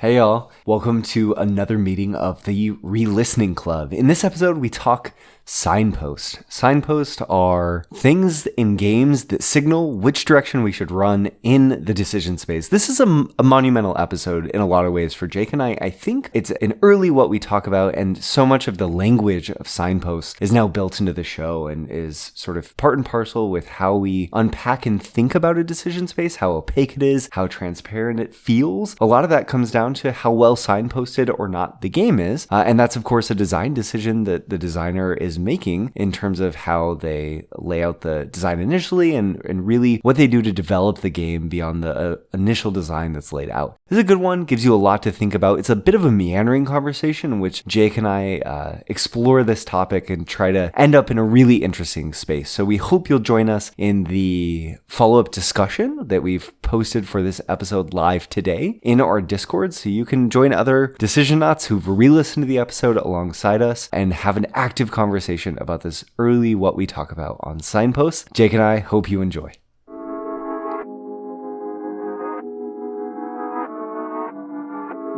Hey y'all, welcome to another meeting of the Re-Listening Club. In this episode, we talk signposts. Signposts are things in games that signal which direction we should run in the decision space. This is a monumental episode in a lot of ways for Jake and I. I think it's an early what we talk about, and so much of the language of signposts is now built into the show and is sort of part and parcel with how we unpack and think about a decision space, how opaque it is, how transparent it feels. A lot of that comes down to how well signposted or not the game is. And that's, of course, a design decision that the designer is making in terms of how they lay out the design initially and really what they do to develop the game beyond the initial design that's laid out. This is a good one, gives you a lot to think about. It's a bit of a meandering conversation in which Jake and I explore this topic and try to end up in a really interesting space. So we hope you'll join us in the follow-up discussion that we've posted for this episode live today in our Discord, so you can join other Decisionaughts who've re-listened to the episode alongside us and have an active conversation about this early what we talk about on signposts. Jake and I hope you enjoy.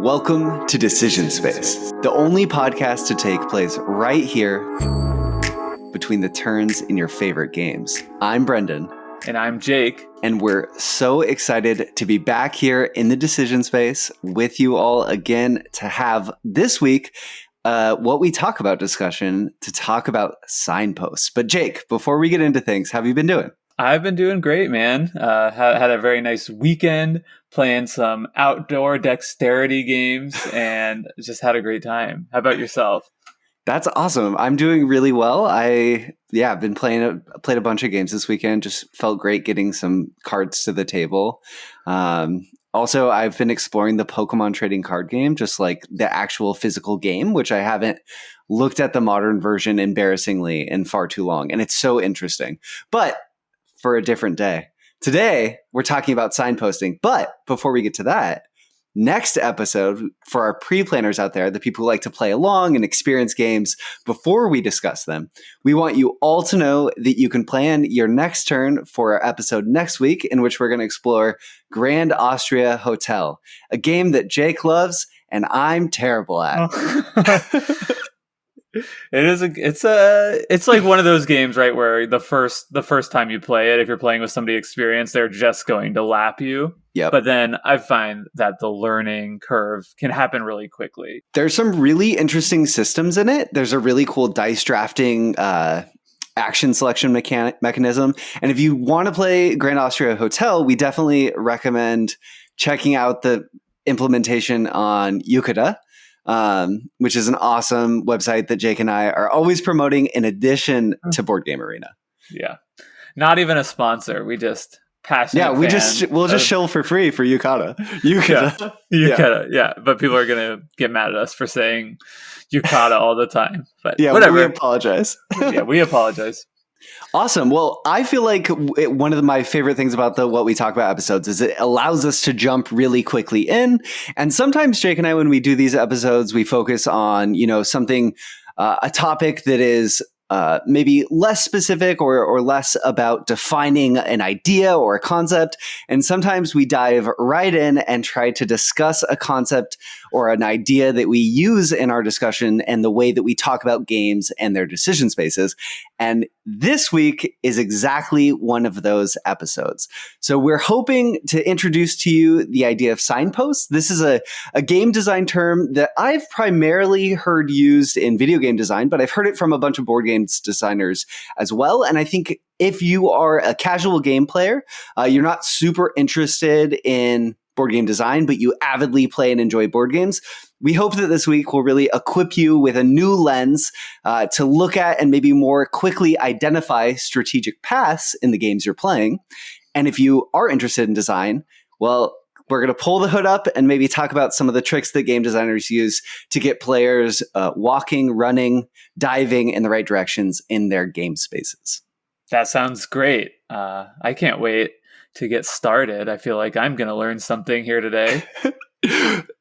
Welcome to Decision Space, the only podcast to take place right here between the turns in your favorite games. I'm Brendan. And I'm Jake. And we're so excited to be back here in the decision space with you all again to have this week what we talk about discussion to talk about signposts. But Jake, before we get into things, how have you been doing? I've been doing great, man. Had a very nice weekend playing some outdoor dexterity games and just had a great time. How about yourself? That's awesome. I'm doing really well. I've been played a bunch of games this weekend. Just felt great getting some cards to the table. Also, I've been exploring the Pokemon trading card game, just like the actual physical game, which I haven't looked at the modern version embarrassingly in far too long. And it's so interesting. But for a different day. Today, we're talking about signposting. But before we get to that, next episode, for our pre-planners out there, the people who like to play along and experience games before we discuss them, we want you all to know that you can plan your next turn for our episode next week, in which we're going to explore Grand Austria Hotel, a game that Jake loves and I'm terrible at. It's like one of those games, right, where the first time you play it, if you're playing with somebody experienced, they're just going to lap you. Yep. But then I find that the learning curve can happen really quickly. There's some really interesting systems in it. There's a really cool dice drafting action selection mechanism. And if you want to play Grand Austria Hotel, we definitely recommend checking out the implementation on Yucata, which is an awesome website that Jake and I are always promoting in addition to Board Game Arena. Yeah. Not even a sponsor. We just passionate. Yeah, we'll just shill for free for Yucata. Yeah. But people are going to get mad at us for saying Yucata all the time. But yeah, whatever. We apologize. Yeah, we apologize. Awesome. Well, I feel like one of my favorite things about the What We Talk About episodes is it allows us to jump really quickly in. And sometimes Jake and I, when we do these episodes, we focus on, something, a topic that is maybe less specific or less about defining an idea or a concept. And sometimes we dive right in and try to discuss a concept or an idea that we use in our discussion and the way that we talk about games and their decision spaces. And this week is exactly one of those episodes. So we're hoping to introduce to you the idea of signposts. This is a game design term that I've primarily heard used in video game design, but I've heard it from a bunch of board games designers as well. And I think if you are a casual game player, you're not super interested in board game design, but you avidly play and enjoy board games, we hope that this week will really equip you with a new lens to look at and maybe more quickly identify strategic paths in the games you're playing. And if you are interested in design, well, we're going to pull the hood up and maybe talk about some of the tricks that game designers use to get players walking, running, diving in the right directions in their game spaces. That sounds great. I can't wait to get started. I feel like I'm going to learn something here today.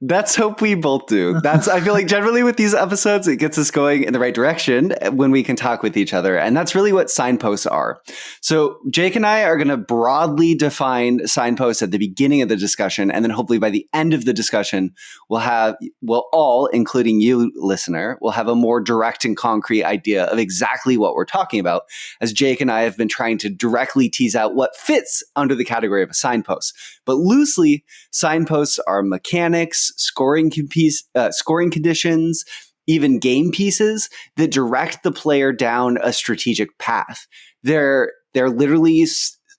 Let's hope we both do. I feel like generally with these episodes, it gets us going in the right direction when we can talk with each other. And that's really what signposts are. So Jake and I are going to broadly define signposts at the beginning of the discussion. And then hopefully by the end of the discussion, we'll all, including you, listener, will have a more direct and concrete idea of exactly what we're talking about, as Jake and I have been trying to directly tease out what fits under the category of a signpost. But loosely, signposts are mechanics, scoring conditions, even game pieces that direct the player down a strategic path. They're literally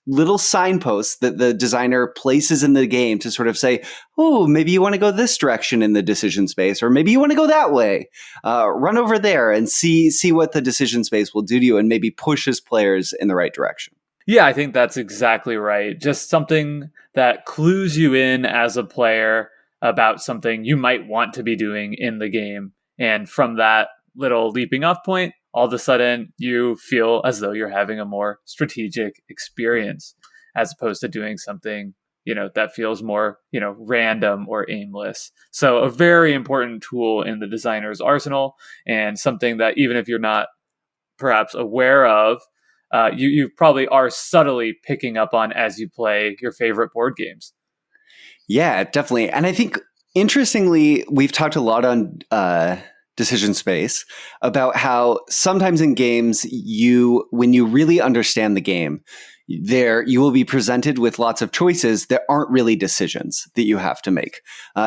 little signposts that the designer places in the game to sort of say, oh, maybe you want to go this direction in the decision space, or maybe you want to go that way. Run over there and see what the decision space will do to you, and maybe pushes players in the right direction. Yeah, I think that's exactly right. Just something that clues you in as a player about something you might want to be doing in the game. And from that little leaping off point, all of a sudden you feel as though you're having a more strategic experience, as opposed to doing something, that feels more, random or aimless. So a very important tool in the designer's arsenal, and something that even if you're not perhaps aware of, you probably are subtly picking up on as you play your favorite board games. Yeah, definitely. And I think, interestingly, we've talked a lot on Decision Space about how sometimes in games, when you really understand the game, you will be presented with lots of choices that aren't really decisions that you have to make.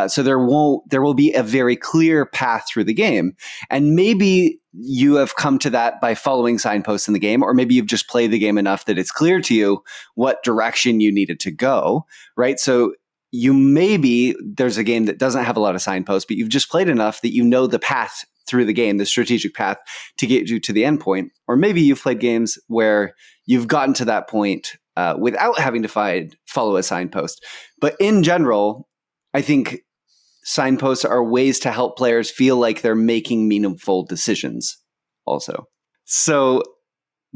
So there will be a very clear path through the game. And maybe you have come to that by following signposts in the game, or maybe you've just played the game enough that it's clear to you what direction you needed to go, right? So there's a game that doesn't have a lot of signposts, but you've just played enough that you know the path through the game, the strategic path to get you to the end point. Or maybe you've played games where you've gotten to that point without having to follow a signpost. But in general, I think signposts are ways to help players feel like they're making meaningful decisions also. So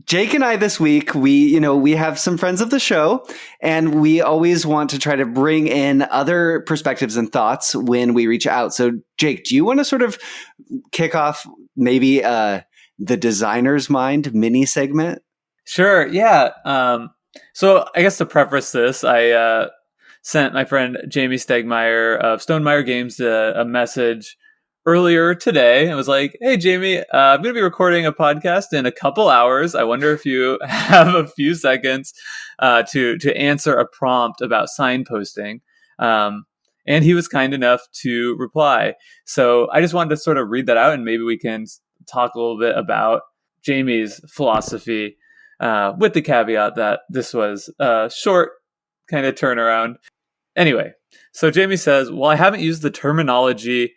Jake and I this week, we have some friends of the show, and we always want to try to bring in other perspectives and thoughts when we reach out. So Jake, do you want to sort of kick off maybe the designer's mind mini segment? Sure. Yeah. So I guess to preface this, I sent my friend Jamie Stegmeyer of Stonemeyer Games a message earlier today. And was like, hey, Jamie, I'm going to be recording a podcast in a couple hours. I wonder if you have a few seconds to answer a prompt about signposting. And he was kind enough to reply. So I just wanted to sort of read that out, and maybe we can talk a little bit about Jamie's philosophy, with the caveat that this was a short kind of turnaround. Anyway, so Jamie says, well, I haven't used the terminology.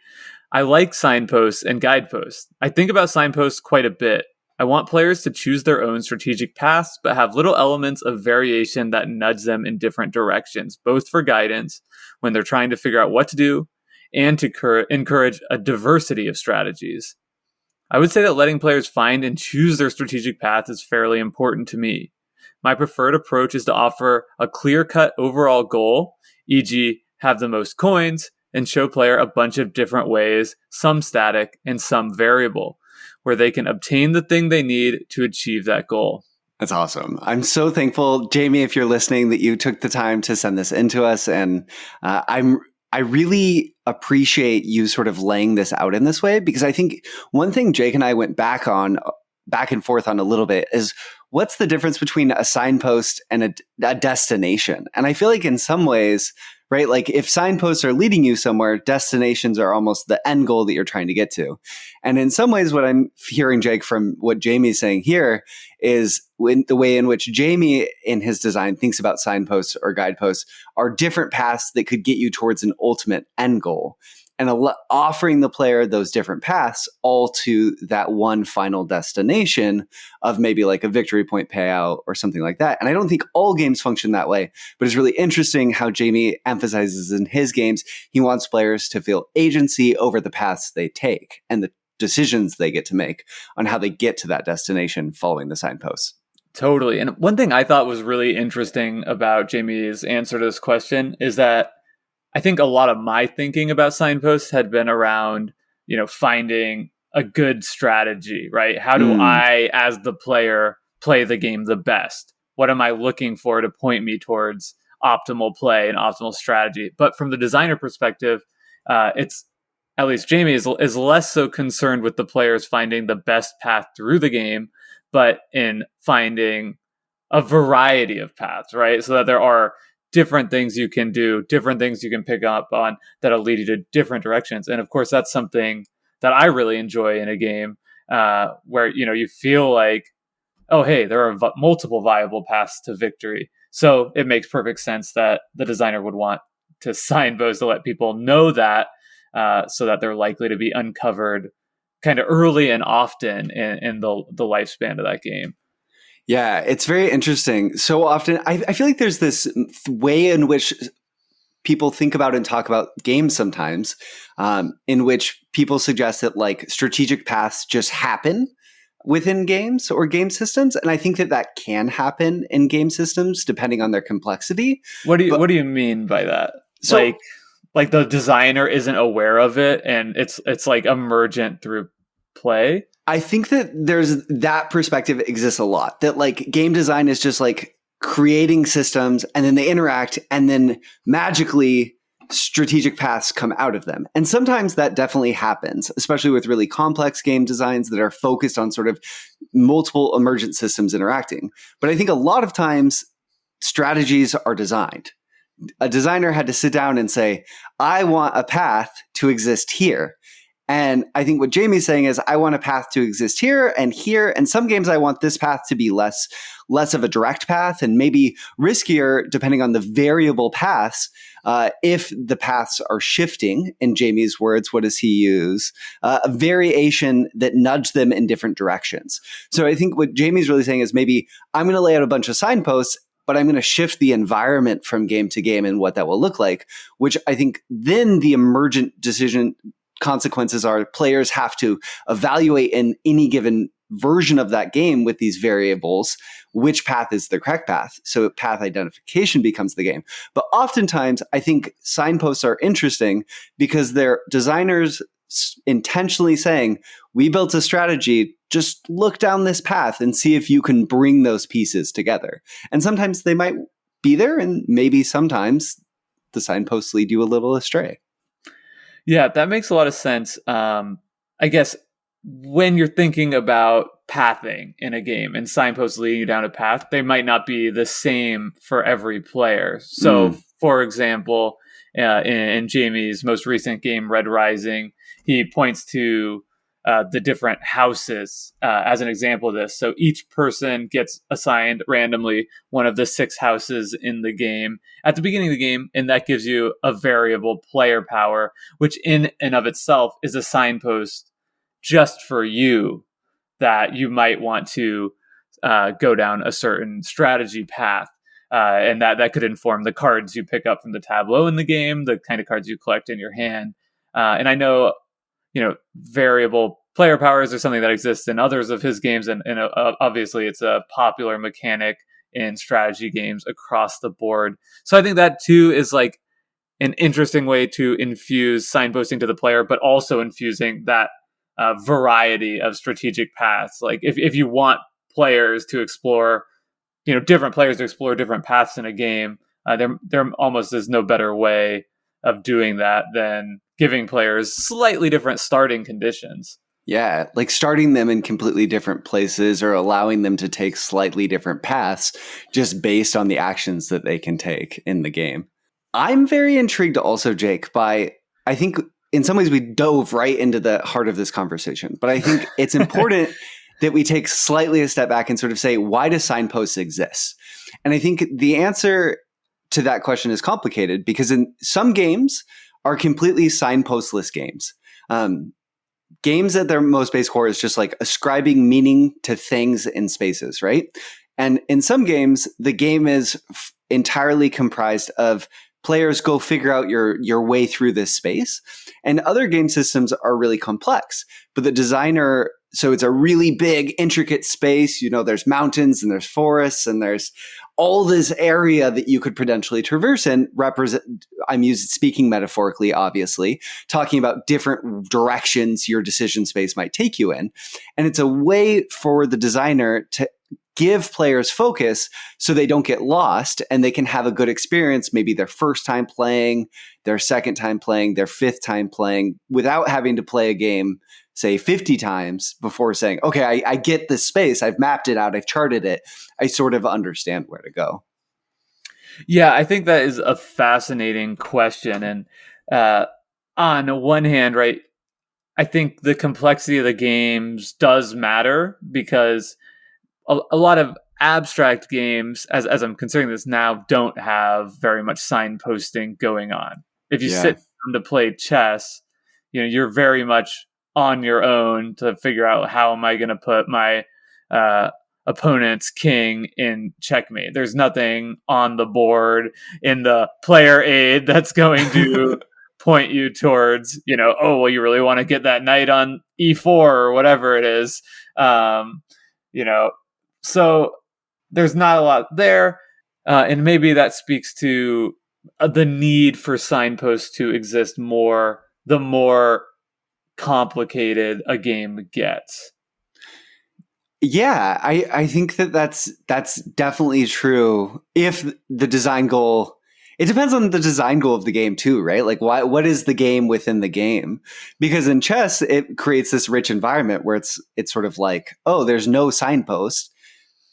I like signposts and guideposts. I think about signposts quite a bit. I want players to choose their own strategic paths, but have little elements of variation that nudge them in different directions, both for guidance when they're trying to figure out what to do, and to encourage a diversity of strategies. I would say that letting players find and choose their strategic path is fairly important to me. My preferred approach is to offer a clear-cut overall goal, e.g., have the most coins, and show player a bunch of different ways, some static and some variable, where they can obtain the thing they need to achieve that goal. That's awesome. I'm so thankful, Jamie, if you're listening, that you took the time to send this in to us. And I really appreciate you sort of laying this out in this way, because I think one thing Jake and I went back and forth on a little bit is, what's the difference between a signpost and a destination? And I feel like in some ways, right, like if signposts are leading you somewhere, destinations are almost the end goal that you're trying to get to. And in some ways, what I'm hearing, Jake, from what Jamie's saying here is the way in which Jamie in his design thinks about signposts or guideposts are different paths that could get you towards an ultimate end goal, and offering the player those different paths all to that one final destination of maybe like a victory point payout or something like that. And I don't think all games function that way, but it's really interesting how Jamie emphasizes in his games, he wants players to feel agency over the paths they take and the decisions they get to make on how they get to that destination following the signposts. Totally. And one thing I thought was really interesting about Jamie's answer to this question is that I think a lot of my thinking about signposts had been around, finding a good strategy, right? How do Mm. I, as the player, play the game the best? What am I looking for to point me towards optimal play and optimal strategy? But from the designer perspective, it's at least Jamie is less so concerned with the players finding the best path through the game, but in finding a variety of paths, right? So that there are different things you can do, different things you can pick up on that'll lead you to different directions. And of course, that's something that I really enjoy in a game, where you feel like, oh, hey, there are multiple viable paths to victory. So it makes perfect sense that the designer would want to signpost to let people know that, so that they're likely to be uncovered kind of early and often in the lifespan of that game. Yeah, it's very interesting. So often, I feel like there's this way in which people think about and talk about games sometimes, in which people suggest that like strategic paths just happen within games or game systems. And I think that can happen in game systems depending on their complexity. What do you But what do you mean by that? so Like the designer isn't aware of it and it's like emergent through play? I think that there's that perspective exists a lot, that like game design is just like creating systems and then they interact and then magically strategic paths come out of them. And sometimes that definitely happens, especially with really complex game designs that are focused on sort of multiple emergent systems interacting. But I think a lot of times strategies are designed. A designer had to sit down and say, I want a path to exist here. And I think what Jamie's saying is, I want a path to exist here and here. And some games, I want this path to be less of a direct path and maybe riskier, depending on the variable paths. If the paths are shifting, in Jamie's words, what does he use? A variation that nudge them in different directions. So I think what Jamie's really saying is maybe I'm going to lay out a bunch of signposts, but I'm going to shift the environment from game to game and what that will look like, which I think then the emergent decision consequences are players have to evaluate in any given version of that game with these variables which path is the correct path. So path identification becomes the game. But oftentimes, I think signposts are interesting because they're designers intentionally saying, we built a strategy, just look down this path and see if you can bring those pieces together. And sometimes they might be there, and maybe sometimes the signposts lead you a little astray. Yeah, that makes a lot of sense. I guess when you're thinking about pathing in a game and signposts leading you down a path, they might not be the same for every player. So, for example, in Jamie's most recent game, Red Rising, he points to the different houses as an example of this. So each person gets assigned randomly one of the 6 houses in the game at the beginning of the game, and that gives you a variable player power, which in and of itself is a signpost just for you that you might want to go down a certain strategy path. And that could inform the cards you pick up from the tableau in the game, the kind of cards you collect in your hand. And I know, variable player powers are something that exists in others of his games. And obviously it's a popular mechanic in strategy games across the board. So I think that too is like an interesting way to infuse signposting to the player, but also infusing that variety of strategic paths. Like if you want players to explore, different players to explore different paths in a game, there almost is no better way of doing that than giving players slightly different starting conditions. Yeah, like starting them in completely different places or allowing them to take slightly different paths just based on the actions that they can take in the game. I'm very intrigued also, Jake, by, I think in some ways we dove right into the heart of this conversation, but I think it's important that we take slightly a step back and sort of say, why do signposts exist? And I think the answer to that question is complicated because in some games are completely signpostless games. Games at their most base core is just like ascribing meaning to things in spaces, right? And in some games, the game is entirely comprised of players go figure out your way through this space. And other game systems are really complex, but the designer so it's a really big, intricate space. There's mountains and there's forests and there's all this area that you could potentially traverse and represent. Speaking metaphorically, obviously, talking about different directions your decision space might take you in. And it's a way for the designer to give players focus so they don't get lost and they can have a good experience, maybe their first time playing, their second time playing, their fifth time playing, without having to play a game, say 50 times before saying, okay, I get this space. I've mapped it out. I've charted it. I sort of understand where to go. Yeah, I think that is a fascinating question. And on one hand, right, I think the complexity of the games does matter because a lot of abstract games, as I'm considering this now, don't have very much signposting going on. If you sit down to play chess, you're very much on your own to figure out how am I going to put my opponent's king in checkmate. There's nothing on the board in the player aid that's going to point you towards, oh, well, you really want to get that knight on e4 or whatever it is. So there's not a lot there. And maybe that speaks to the need for signposts to exist more, the more complicated a game gets. Yeah, I think that's definitely true. If the design goal, it depends on the design goal of the game too, right? Like what is the game within the game? Because in chess, it creates this rich environment where it's sort of like, oh, there's no signpost.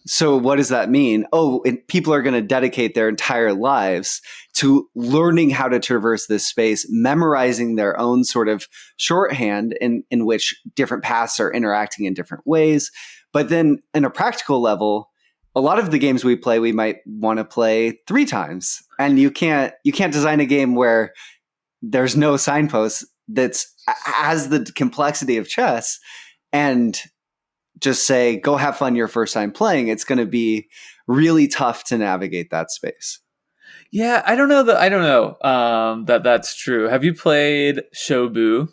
So what does that mean? Oh, people are going to dedicate their entire lives to learning how to traverse this space, memorizing their own sort of shorthand in which different paths are interacting in different ways. But then in a practical level, a lot of the games we play, we might want to play 3 times. And you can't design a game where there's no signposts that's has the complexity of chess and just say, go have fun your first time playing. It's going to be really tough to navigate that space. Yeah, I don't know that that's true. Have you played Shobu?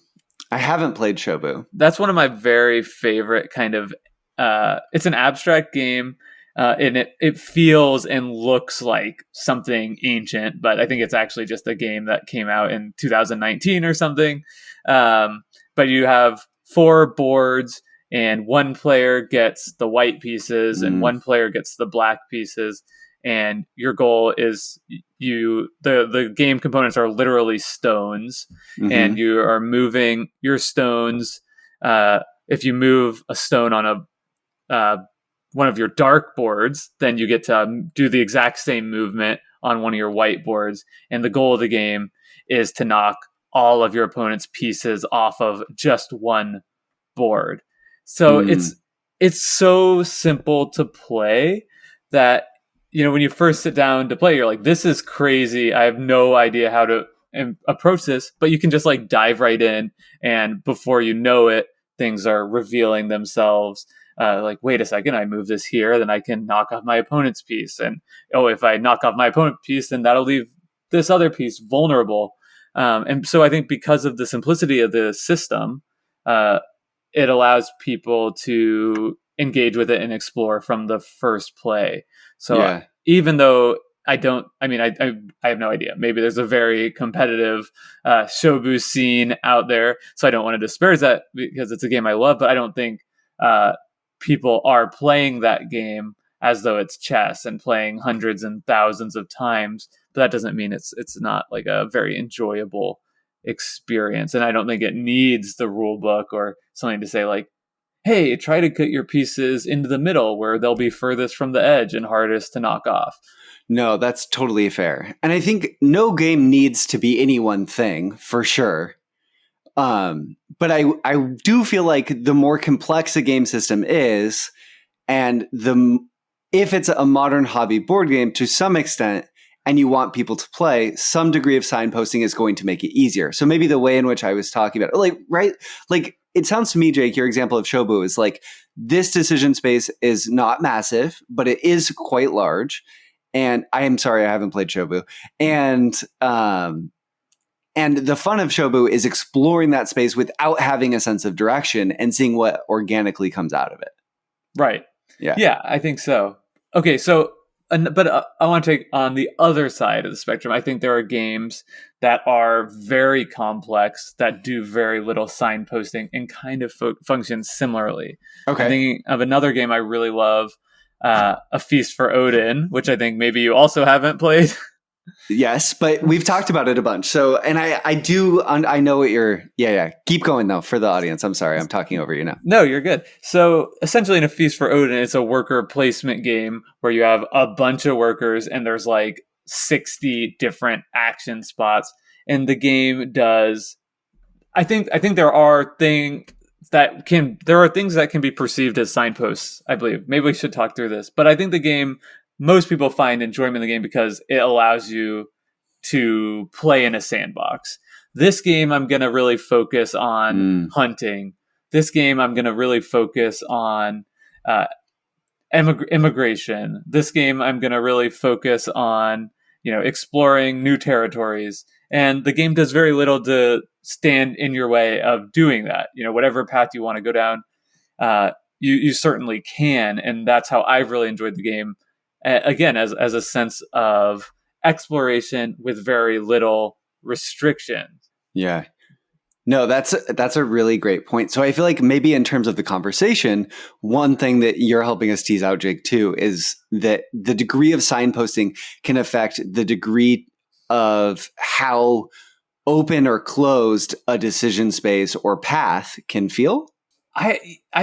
I haven't played Shobu. That's one of my very favorite kind of it's an abstract game, and it feels and looks like something ancient, but I think it's actually just a game that came out in 2019 or something. But you have 4 boards, and one player gets the white pieces, and one player gets the black pieces. And your goal is the game components are literally stones, and you are moving your stones. If you move a stone on one of your dark boards, then you get to do the exact same movement on one of your white boards. And the goal of the game is to knock all of your opponent's pieces off of just one board. So it's so simple to play that, when you first sit down to play, you're like, this is crazy. I have no idea how to approach this, but you can just like dive right in. And before you know it, things are revealing themselves. Like, wait a second, I move this here, then I can knock off my opponent's piece. And, if I knock off my opponent's piece, then that'll leave this other piece vulnerable. And so I think because of the simplicity of the system, it allows people to engage with it and explore from the first play. So even though I have no idea. Maybe there's a very competitive Shobu scene out there, so I don't want to disparage that because it's a game I love, but I don't think people are playing that game as though it's chess and playing hundreds and thousands of times. But that doesn't mean it's not like a very enjoyable experience. And I don't think it needs the rule book or something to say like, hey, try to get your pieces into the middle where they'll be furthest from the edge and hardest to knock off. No, that's totally fair. And I think no game needs to be any one thing, for sure. But I do feel like the more complex a game system is, and if it's a modern hobby board game to some extent, and you want people to play, some degree of signposting is going to make it easier. So maybe the way in which I was talking about, it sounds to me, Jake, your example of Shobu is like, this decision space is not massive, but it is quite large. And I am sorry, I haven't played Shobu. And And the fun of Shobu is exploring that space without having a sense of direction and seeing what organically comes out of it. Right. Yeah. Yeah, I think so. Okay, so, but I want to take on the other side of the spectrum. I think there are games that are very complex that do very little signposting and kind of function similarly. Okay. I'm thinking of another game I really love, A Feast for Odin, which I think maybe you also haven't played. Yes, but we've talked about it a bunch. So, and I know what you're, yeah. Keep going though for the audience. I'm sorry, I'm talking over you now. No, you're good. So essentially in A Feast for Odin, it's a worker placement game where you have a bunch of workers and there's like 60 different action spots. And the game does, I think there are things that can be perceived as signposts, I believe. Maybe we should talk through this. But I think the game, most people find enjoyment in the game because it allows you to play in a sandbox. This game, I'm going to really focus on hunting. This game, I'm going to really focus on immigration. This game, I'm going to really focus on, exploring new territories. And the game does very little to stand in your way of doing that. Whatever path you want to go down, you certainly can. And that's how I've really enjoyed the game. Again, as a sense of exploration with very little restrictions. Yeah. No, that's a really great point. So I feel like maybe in terms of the conversation, one thing that you're helping us tease out, Jake, too, is that the degree of signposting can affect the degree of how open or closed a decision space or path can feel. I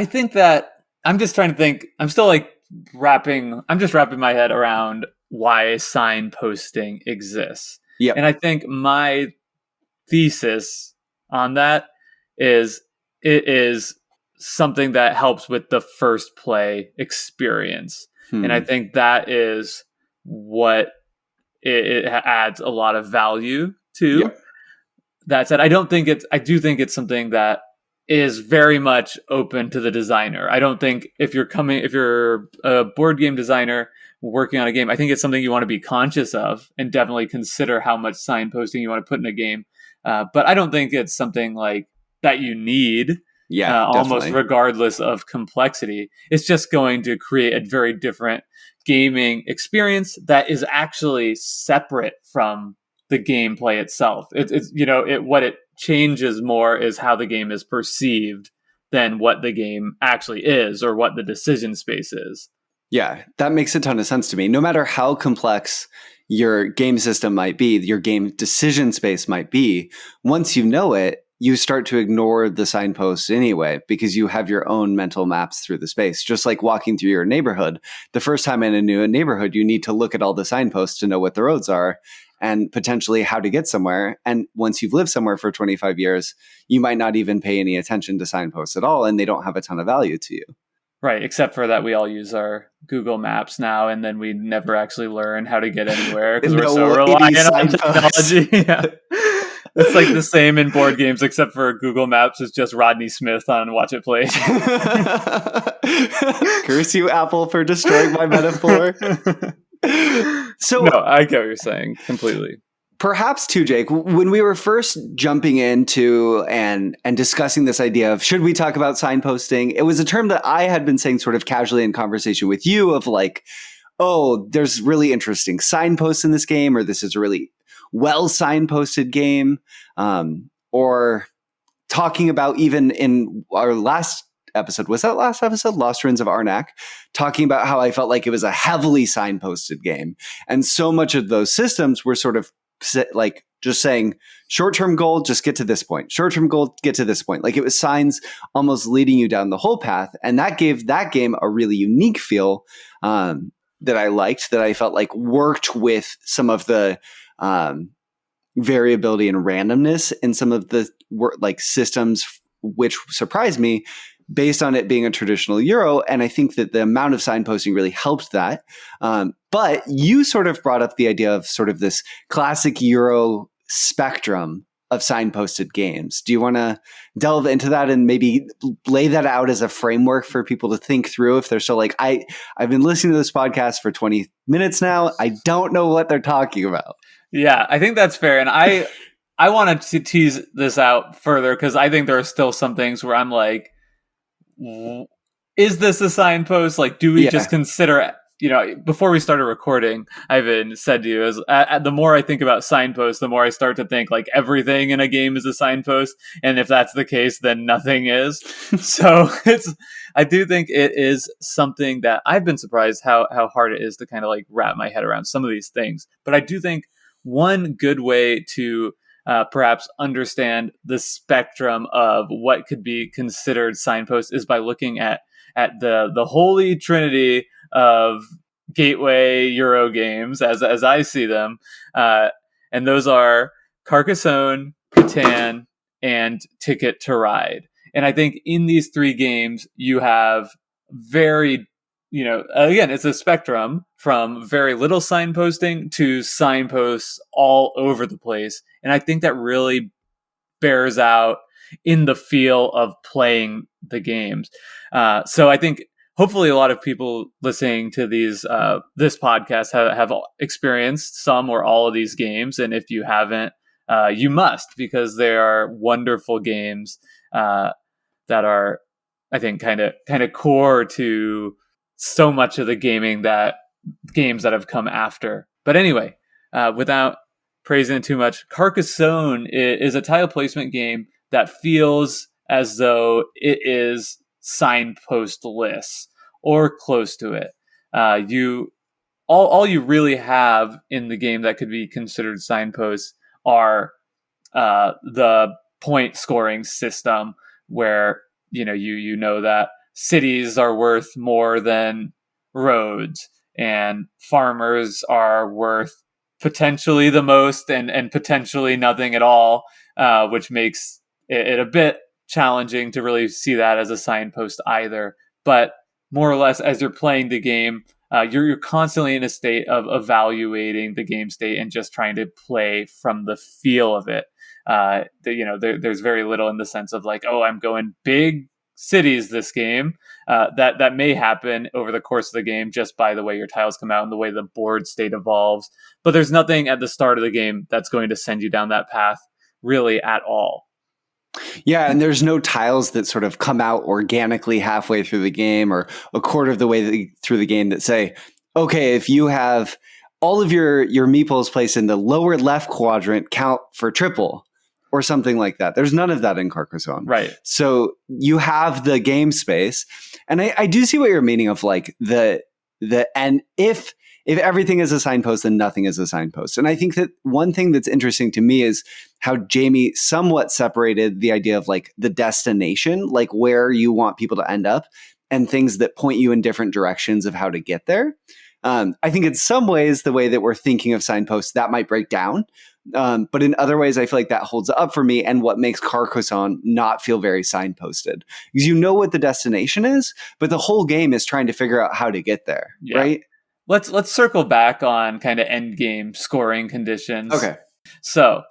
think that I'm just trying to think. I'm still wrapping my head around why signposting exists. Yeah. And I think my thesis on that is it is something that helps with the first play experience. And I think that is what it adds a lot of value to. Yep. That said, I do think it's something that is very much open to the designer. I don't think if you're a board game designer working on a game, I think it's something you want to be conscious of and definitely consider how much signposting you want to put in a game. But I don't think it's something like that you need. Yeah, almost regardless of complexity. It's just going to create a very different gaming experience that is actually separate from the gameplay itself. What it changes more is how the game is perceived than what the game actually is or what the decision space is. Yeah, that makes a ton of sense to me. No matter how complex your game system might be, your game decision space might be, once you know it, you start to ignore the signposts anyway, because you have your own mental maps through the space. Just like walking through your neighborhood. The first time in a new neighborhood, you need to look at all the signposts to know what the roads are and potentially how to get somewhere. And once you've lived somewhere for 25 years, you might not even pay any attention to signposts at all, and they don't have a ton of value to you. Right, except for that we all use our Google Maps now, and then we never actually learn how to get anywhere because we're so reliant on technology. Yeah. It's like the same in board games, except for Google Maps is just Rodney Smith on Watch It Play. Curse you, Apple, for destroying my metaphor. So, no, I get what you're saying completely. Perhaps too, Jake, when we were first jumping into and discussing this idea of should we talk about signposting, it was a term that I had been saying sort of casually in conversation with you of like, oh, there's really interesting signposts in this game, or this is a really well signposted game, or talking about even in our last episode, was that last episode, Lost Ruins of Arnak, talking about how I felt like it was a heavily signposted game. And so much of those systems were sort of like just saying short-term goal, just get to this point, short-term goal, get to this point. Like it was signs almost leading you down the whole path. And that gave that game a really unique feel that I liked, that I felt like worked with some of the variability and randomness in some of the like systems, which surprised me based on it being a traditional Euro. And I think that the amount of signposting really helped that. But you sort of brought up the idea of sort of this classic Euro spectrum of signposted games. Do you want to delve into that and maybe lay that out as a framework for people to think through if they're still like, I've been listening to this podcast for 20 minutes now. I don't know what they're talking about. Yeah, I think that's fair. And I I want to tease this out further because I think there are still some things where I'm like, is this a signpost? Like, do we just consider, before we started recording, I even said to you, the more I think about signposts, the more I start to think like everything in a game is a signpost. And if that's the case, then nothing is. So I do think it is something that I've been surprised how hard it is to kind of like wrap my head around some of these things. But I do think one good way to perhaps understand the spectrum of what could be considered signposts is by looking at the holy trinity of gateway Euro games as I see them, and those are Carcassonne, Catan, and Ticket to Ride. And I think in these three games you have very, again, it's a spectrum from very little signposting to signposts all over the place. And I think that really bears out in the feel of playing the games. So I think hopefully a lot of people listening to this podcast have experienced some or all of these games. And if you haven't, you must, because they are wonderful games that are, I think, kind of core to so much of the games that have come after. But anyway, without praising it too much, Carcassonne is a tile placement game that feels as though it is signpostless or close to it. All you really have in the game that could be considered signposts are the point scoring system, where you know that cities are worth more than roads, and farmers are worth potentially the most and potentially nothing at all, which makes it a bit challenging to really see that as a signpost either. But more or less, as you're playing the game, you're constantly in a state of evaluating the game state and just trying to play from the feel of it. There's very little in the sense of like, oh, I'm going big cities this game. That may happen over the course of the game just by the way your tiles come out and the way the board state evolves. But there's nothing at the start of the game that's going to send you down that path really at all. Yeah, and there's no tiles that sort of come out organically halfway through the game or a quarter of the way through the game that say, okay, if you have all of your meeples placed in the lower left quadrant, count for triple or something like that. There's none of that in Carcassonne. Right. So you have the game space. And I do see what you're meaning of like and if everything is a signpost, then nothing is a signpost. And I think that one thing that's interesting to me is how Jamie somewhat separated the idea of like the destination, like where you want people to end up, and things that point you in different directions of how to get there. I think in some ways, the way that we're thinking of signposts, that might break down. But in other ways, I feel like that holds up for me, and what makes Carcassonne not feel very signposted. Because you know what the destination is, but the whole game is trying to figure out how to get there, right? Let's circle back on kind of end game scoring conditions. Okay. So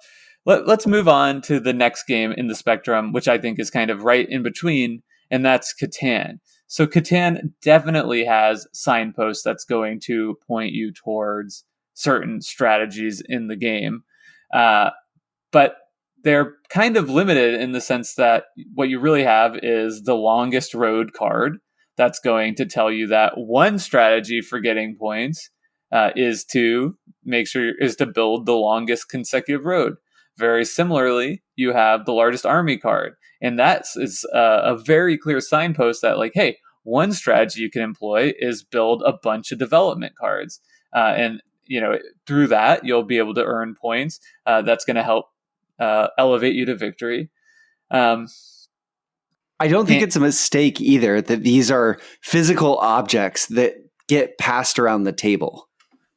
let's move on to the next game in the spectrum, which I think is kind of right in between, and that's Catan. So Catan definitely has signposts that's going to point you towards certain strategies in the game. But they're kind of limited in the sense that what you really have is the longest road card. That's going to tell you that one strategy for getting points is to build the longest consecutive road. Very similarly, you have the largest army card, and is a very clear signpost that like, hey, one strategy you can employ is build a bunch of development cards, and through that you'll be able to earn points. That's going to help elevate you to victory. I don't think it's a mistake either that these are physical objects that get passed around the table,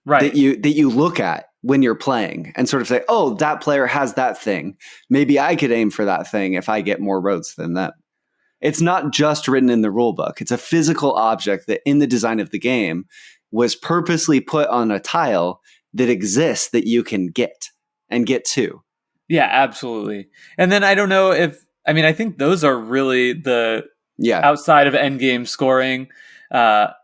right? That you look at when you're playing and sort of say, oh, that player has that thing. Maybe I could aim for that thing if I get more roads than them. It's not just written in the rule book. It's a physical object that in the design of the game was purposely put on a tile that exists that you can get to. Yeah, absolutely. And then I don't know I think those are really the outside of endgame scoring,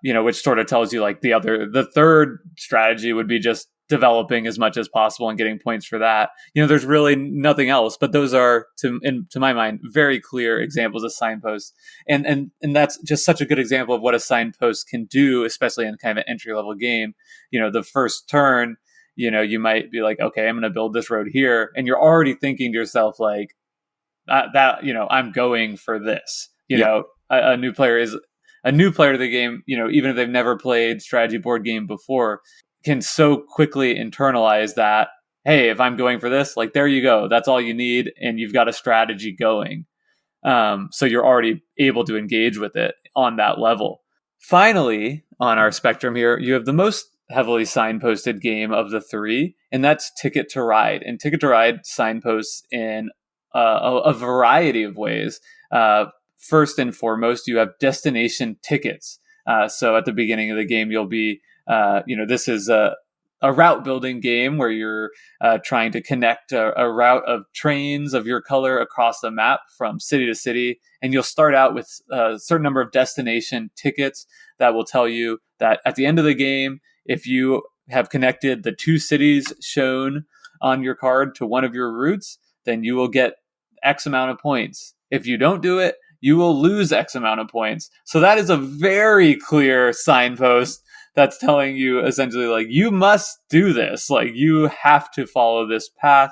which sort of tells you like the third strategy would be just developing as much as possible and getting points for that. There's really nothing else, but those are, to my mind, very clear examples of signposts. And that's just such a good example of what a signpost can do, especially in kind of an entry level game. The first turn, you might be like, okay, I'm going to build this road here. And you're already thinking to yourself, like, I'm going for this. A new player is a new player to the game, even if they've never played strategy board game before, can so quickly internalize that, hey, if I'm going for this, like, there you go. That's all you need. And you've got a strategy going. So you're already able to engage with it on that level. Finally, on our spectrum here, you have the most heavily signposted game of the three, and that's Ticket to Ride. And Ticket to Ride signposts in a variety of ways. First and foremost, you have destination tickets. So at the beginning of the game, you'll be, this is a route building game where you're trying to connect a route of trains of your color across the map from city to city. And you'll start out with a certain number of destination tickets that will tell you that at the end of the game, if you have connected the 2 cities shown on your card to one of your routes, then you will get X amount of points. If you don't do it, you will lose X amount of points. So that is a very clear signpost that's telling you essentially, like, you must do this. Like, you have to follow this path,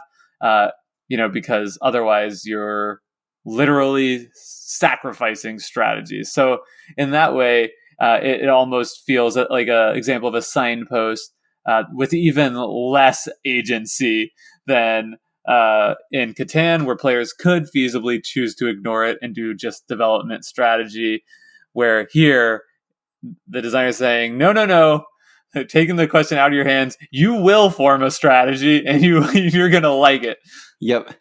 because otherwise you're literally sacrificing strategies. So in that way, it almost feels like an example of a signpost with even less agency than in Catan, where players could feasibly choose to ignore it and do just development strategy, where here the designer is saying, no, taking the question out of your hands, you will form a strategy and you're going to like it. Yep.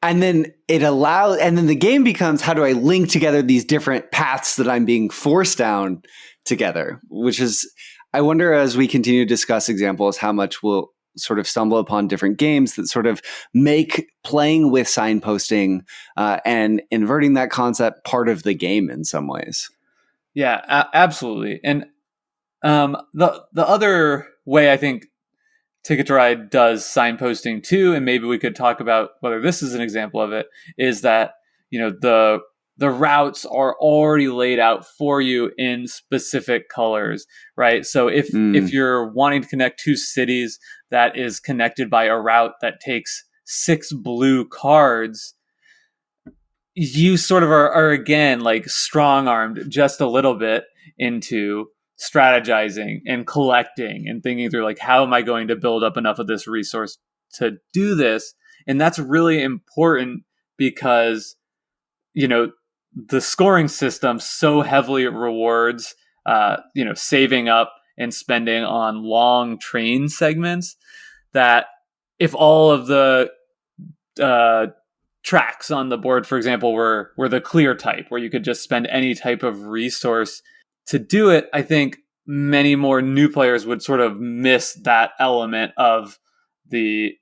And then the game becomes, how do I link together these different paths that I'm being forced down together, which is, I wonder, as we continue to discuss examples, how much we'll sort of stumble upon different games that sort of make playing with signposting and inverting that concept part of the game in some ways. Yeah, absolutely. And the other way I think Ticket to Ride does signposting too, and maybe we could talk about whether this is an example of it, is that the routes are already laid out for you in specific colors, right? So if you're wanting to connect 2 cities that is connected by a route that takes 6 blue cards, you sort of are again, like, strong-armed just a little bit into strategizing and collecting and thinking through, like, how am I going to build up enough of this resource to do this? And that's really important because, the scoring system so heavily rewards, saving up and spending on long train segments, that if all of the tracks on the board, for example, were the clear type, where you could just spend any type of resource to do it, I think many more new players would sort of miss that element of the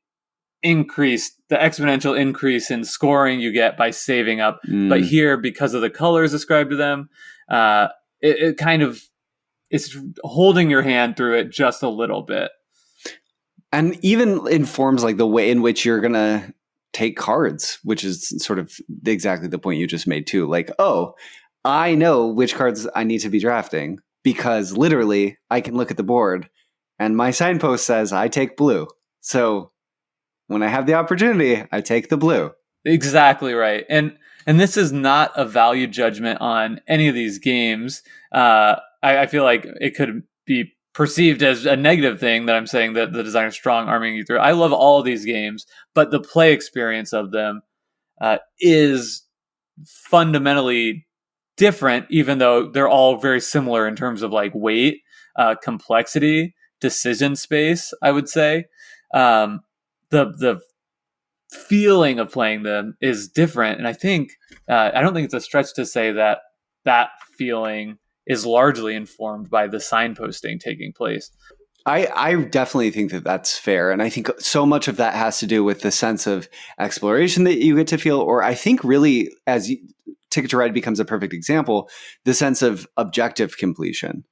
exponential increase in scoring you get by saving up. But here, because of the colors ascribed to them, it kind of, it's holding your hand through it just a little bit. And even informs, like, the way in which you're going to take cards, which is sort of exactly the point you just made too. Like, oh, I know which cards I need to be drafting because literally I can look at the board and my signpost says I take blue. So when I have the opportunity, I take the blue. Exactly right. And this is not a value judgment on any of these games. I feel like it could be perceived as a negative thing that I'm saying that the designer's strong arming you through. I love all of these games, but the play experience of them is fundamentally different, even though they're all very similar in terms of, like, weight, complexity, decision space, I would say. The feeling of playing them is different. And I think, I don't think it's a stretch to say that feeling is largely informed by the signposting taking place. I definitely think that that's fair. And I think so much of that has to do with the sense of exploration that you get to feel, or I think really, Ticket to Ride becomes a perfect example, the sense of objective completion.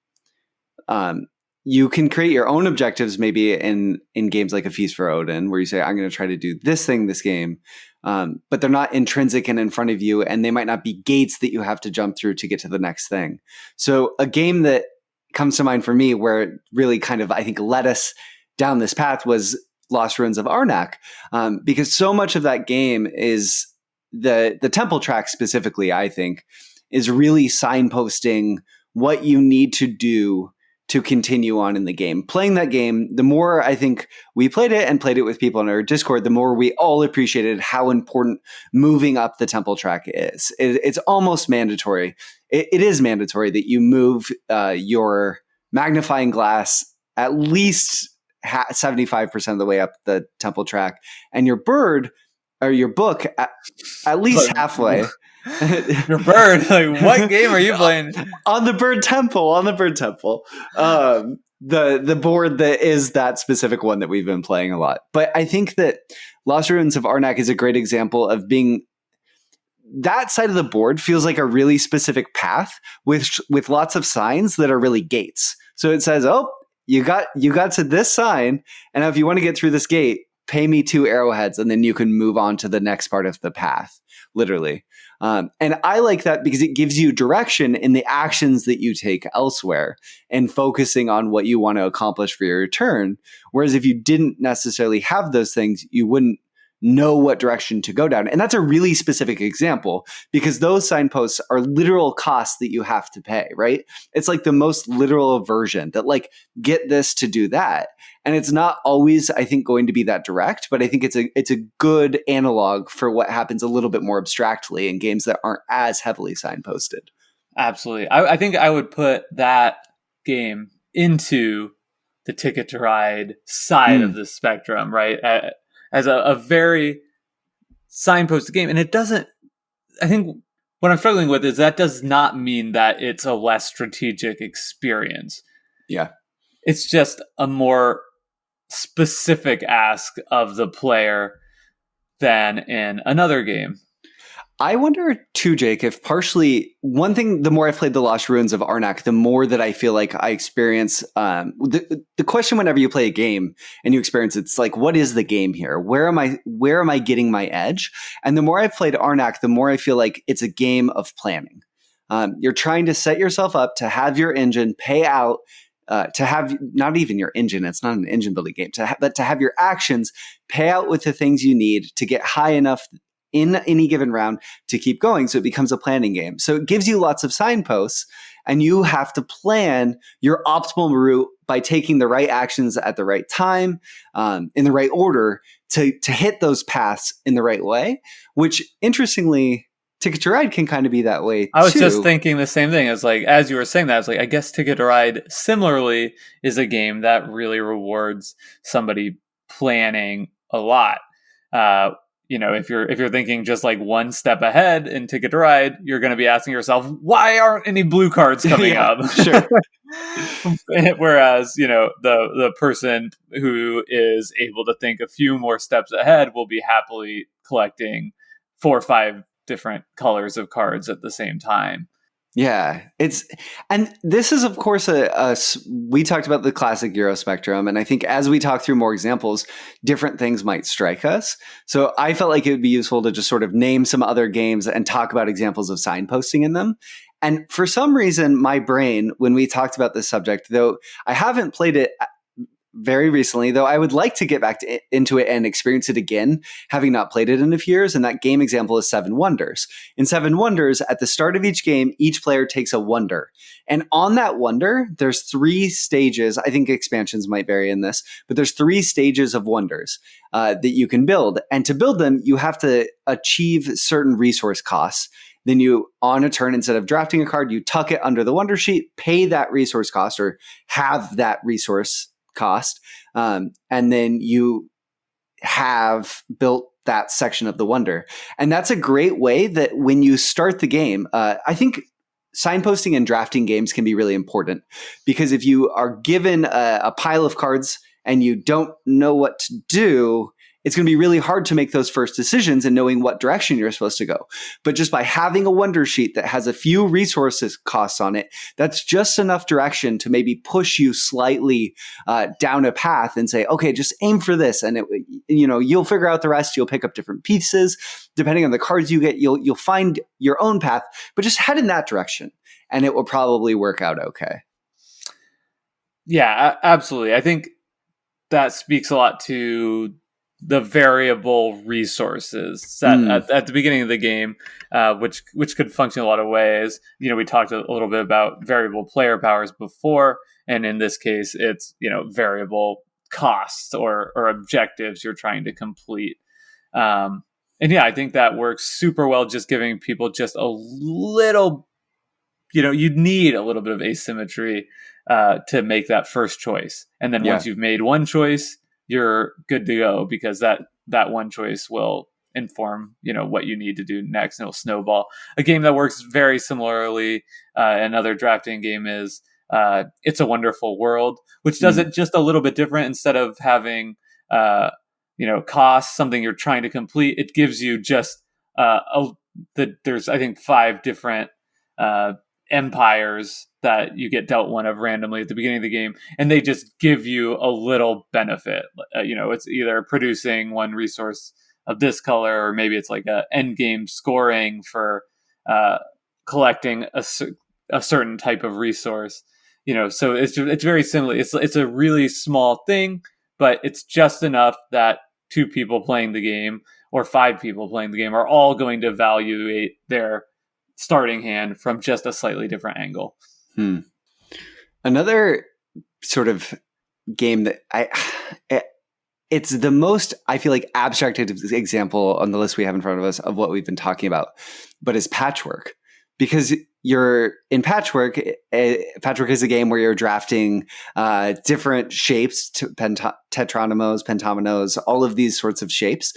you can create your own objectives maybe in games like A Feast for Odin, where you say, I'm going to try to do this thing this game. But they're not intrinsic and in front of you, and they might not be gates that you have to jump through to get to the next thing. So a game that comes to mind for me where it really kind of, I think, led us down this path was Lost Ruins of Arnak, because so much of that game is the temple track specifically, I think, is really signposting what you need to do to continue on in the game. Playing that game, the more I think we played it and played it with people in our Discord, the more we all appreciated how important moving up the temple track is. It's almost mandatory. It is mandatory that you move your magnifying glass at least 75% of the way up the temple track, and your bird or your book at least halfway. Your bird, like, what game are you playing? On the bird temple. The board that is that specific one that we've been playing a lot. But I think that Lost Ruins of Arnak is a great example of being that side of the board feels like a really specific path with lots of signs that are really gates. So it says, oh, you got to this sign, and if you want to get through this gate, pay me 2 arrowheads, and then you can move on to the next part of the path, literally. And I like that because it gives you direction in the actions that you take elsewhere and focusing on what you want to accomplish for your turn. Whereas if you didn't necessarily have those things, you wouldn't know what direction to go down. And that's a really specific example because those signposts are literal costs that you have to pay, right? It's like the most literal version that like, get this to do that. And it's not always, I think, going to be that direct, but I think it's a good analog for what happens a little bit more abstractly in games that aren't as heavily signposted. Absolutely. I think I would put that game into the Ticket to Ride side of the spectrum, right? As a very signposted game. And it doesn't, I think what I'm struggling with is that does not mean that it's a less strategic experience. Yeah. It's just a more specific ask of the player than in another game. I wonder too, Jake, if partially one thing, the more I've played the Lost Ruins of Arnak, the more that I feel like I experience the question whenever you play a game and you experience it's like, what is the game here? Where am I getting my edge? And the more I've played Arnak, the more I feel like it's a game of planning. You're trying to set yourself up to have your engine pay out, to have not even your engine, it's not an engine building game, but to have your actions pay out with the things you need to get high enough in any given round to keep going. So it becomes a planning game. So it gives you lots of signposts and you have to plan your optimal route by taking the right actions at the right time, in the right order to hit those paths in the right way, which interestingly, Ticket to Ride can kind of be that way too. I was just thinking the same thing. As you were saying that, I was like, I guess Ticket to Ride similarly is a game that really rewards somebody planning a lot. If you're thinking just like one step ahead in Ticket to Ride, you're going to be asking yourself, why aren't any blue cards coming up? Sure. Whereas, the person who is able to think a few more steps ahead will be happily collecting 4 or 5 different colors of cards at the same time. Yeah, and this is, of course, we talked about the classic Euro spectrum, and I think as we talk through more examples, different things might strike us. So I felt like it would be useful to just sort of name some other games and talk about examples of signposting in them. And for some reason, my brain, when we talked about this subject, though I haven't played it very recently, though I would like to get back into it and experience it again, having not played it in a few years. And that game example is Seven Wonders. In Seven Wonders, at the start of each game, each player takes a wonder. And on that wonder, there's 3 stages. I think expansions might vary in this, but there's 3 stages of wonders that you can build. And to build them, you have to achieve certain resource costs. Then you, on a turn, instead of drafting a card, you tuck it under the wonder sheet, pay that resource cost or have that resource cost, and then you have built that section of the wonder. And that's a great way that when you start the game, I think signposting and drafting games can be really important because if you are given a pile of cards and you don't know what to do, it's going to be really hard to make those first decisions and knowing what direction you're supposed to go. But just by having a wonder sheet that has a few resources costs on it, that's just enough direction to maybe push you slightly down a path and say, okay, just aim for this. And you'll figure out the rest. You'll pick up different pieces. Depending on the cards you get, you'll find your own path, but just head in that direction and it will probably work out okay. Yeah, absolutely. I think that speaks a lot to the variable resources set at the beginning of the game, which could function a lot of ways. We talked a little bit about variable player powers before, and in this case, it's variable costs or objectives you're trying to complete. And yeah, I think that works super well. Just giving people just a little, you need a little bit of asymmetry to make that first choice, and then once you've made one choice, you're good to go, because that one choice will inform, what you need to do next, and it'll snowball. A game that works very similarly, another drafting game is It's a Wonderful World, which does it just a little bit different. Instead of having, cost, something you're trying to complete, it gives you just there's, I think, 5 different empires that you get dealt one of randomly at the beginning of the game, and they just give you a little benefit. It's either producing one resource of this color, or maybe it's like a end game scoring for collecting a certain type of resource. So it's very similar. It's a really small thing, but it's just enough that 2 people playing the game or 5 people playing the game are all going to evaluate their starting hand from just a slightly different angle. Another sort of game that it's the most, I feel like, abstract example on the list we have in front of us of what we've been talking about, but is Patchwork. Because you're in Patchwork. Patchwork is a game where you're drafting different shapes, tetronomos, pentominoes, all of these sorts of shapes,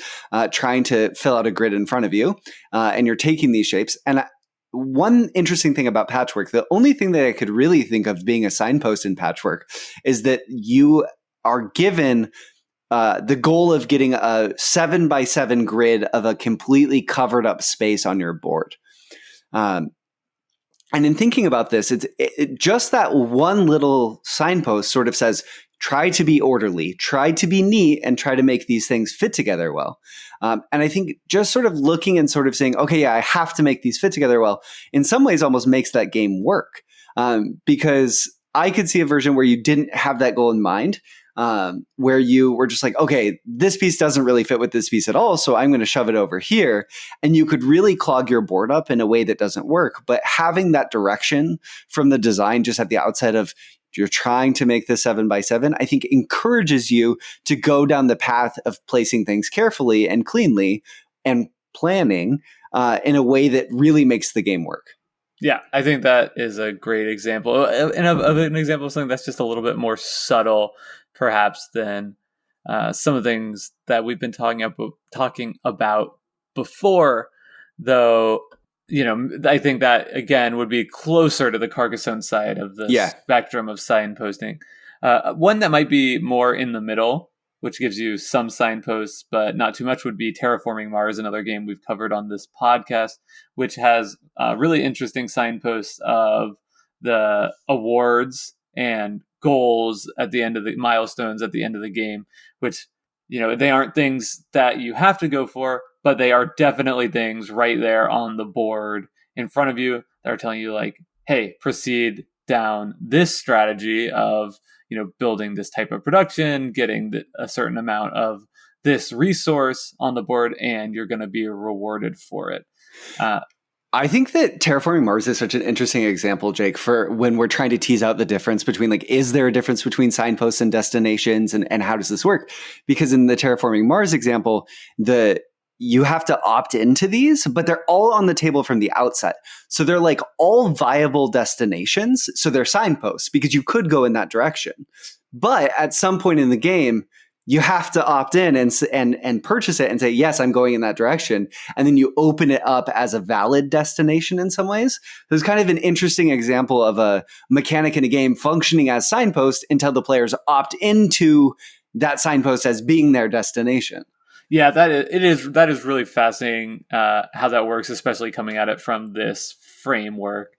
trying to fill out a grid in front of you, and you're taking these shapes. And one interesting thing about Patchwork, the only thing that I could really think of being a signpost in Patchwork, is that you are given the goal of getting a 7x7 grid of a completely covered up space on your board. And in thinking about this, it's just that one little signpost sort of says, try to be orderly, try to be neat, and try to make these things fit together well. And I think just sort of looking and sort of saying, okay, yeah, I have to make these fit together well, in some ways almost makes that game work. Because I could see a version where you didn't have that goal in mind, where you were just like, okay, this piece doesn't really fit with this piece at all, so I'm going to shove it over here. And you could really clog your board up in a way that doesn't work. But having that direction from the design just at the outset of you're trying to make this 7x7, I think encourages you to go down the path of placing things carefully and cleanly and planning in a way that really makes the game work. Yeah, I think that is a great example, and of an example of something that's just a little bit more subtle, perhaps, than some of the things that we've been talking about before. Though, I think that again would be closer to the Carcassonne side of the spectrum of signposting. One that might be more in the middle, which gives you some signposts but not too much, would be Terraforming Mars, another game we've covered on this podcast, which has really interesting signposts of the awards and goals at the end of the milestones at the end of the game, which, they aren't things that you have to go for, but they are definitely things right there on the board in front of you that are telling you, like, hey, proceed down this strategy of, building this type of production, getting a certain amount of this resource on the board, and you're going to be rewarded for it. I think that Terraforming Mars is such an interesting example, Jake, for when we're trying to tease out the difference between, like, is there a difference between signposts and destinations, and how does this work? Because in the Terraforming Mars example, you have to opt into these, but they're all on the table from the outset. So they're like all viable destinations. So they're signposts because you could go in that direction. But at some point in the game, you have to opt in and purchase it and say, yes, I'm going in that direction. And then you open it up as a valid destination in some ways. So it's kind of an interesting example of a mechanic in a game functioning as signpost until the players opt into that signpost as being their destination. Yeah, that is really fascinating how that works, especially coming at it from this framework.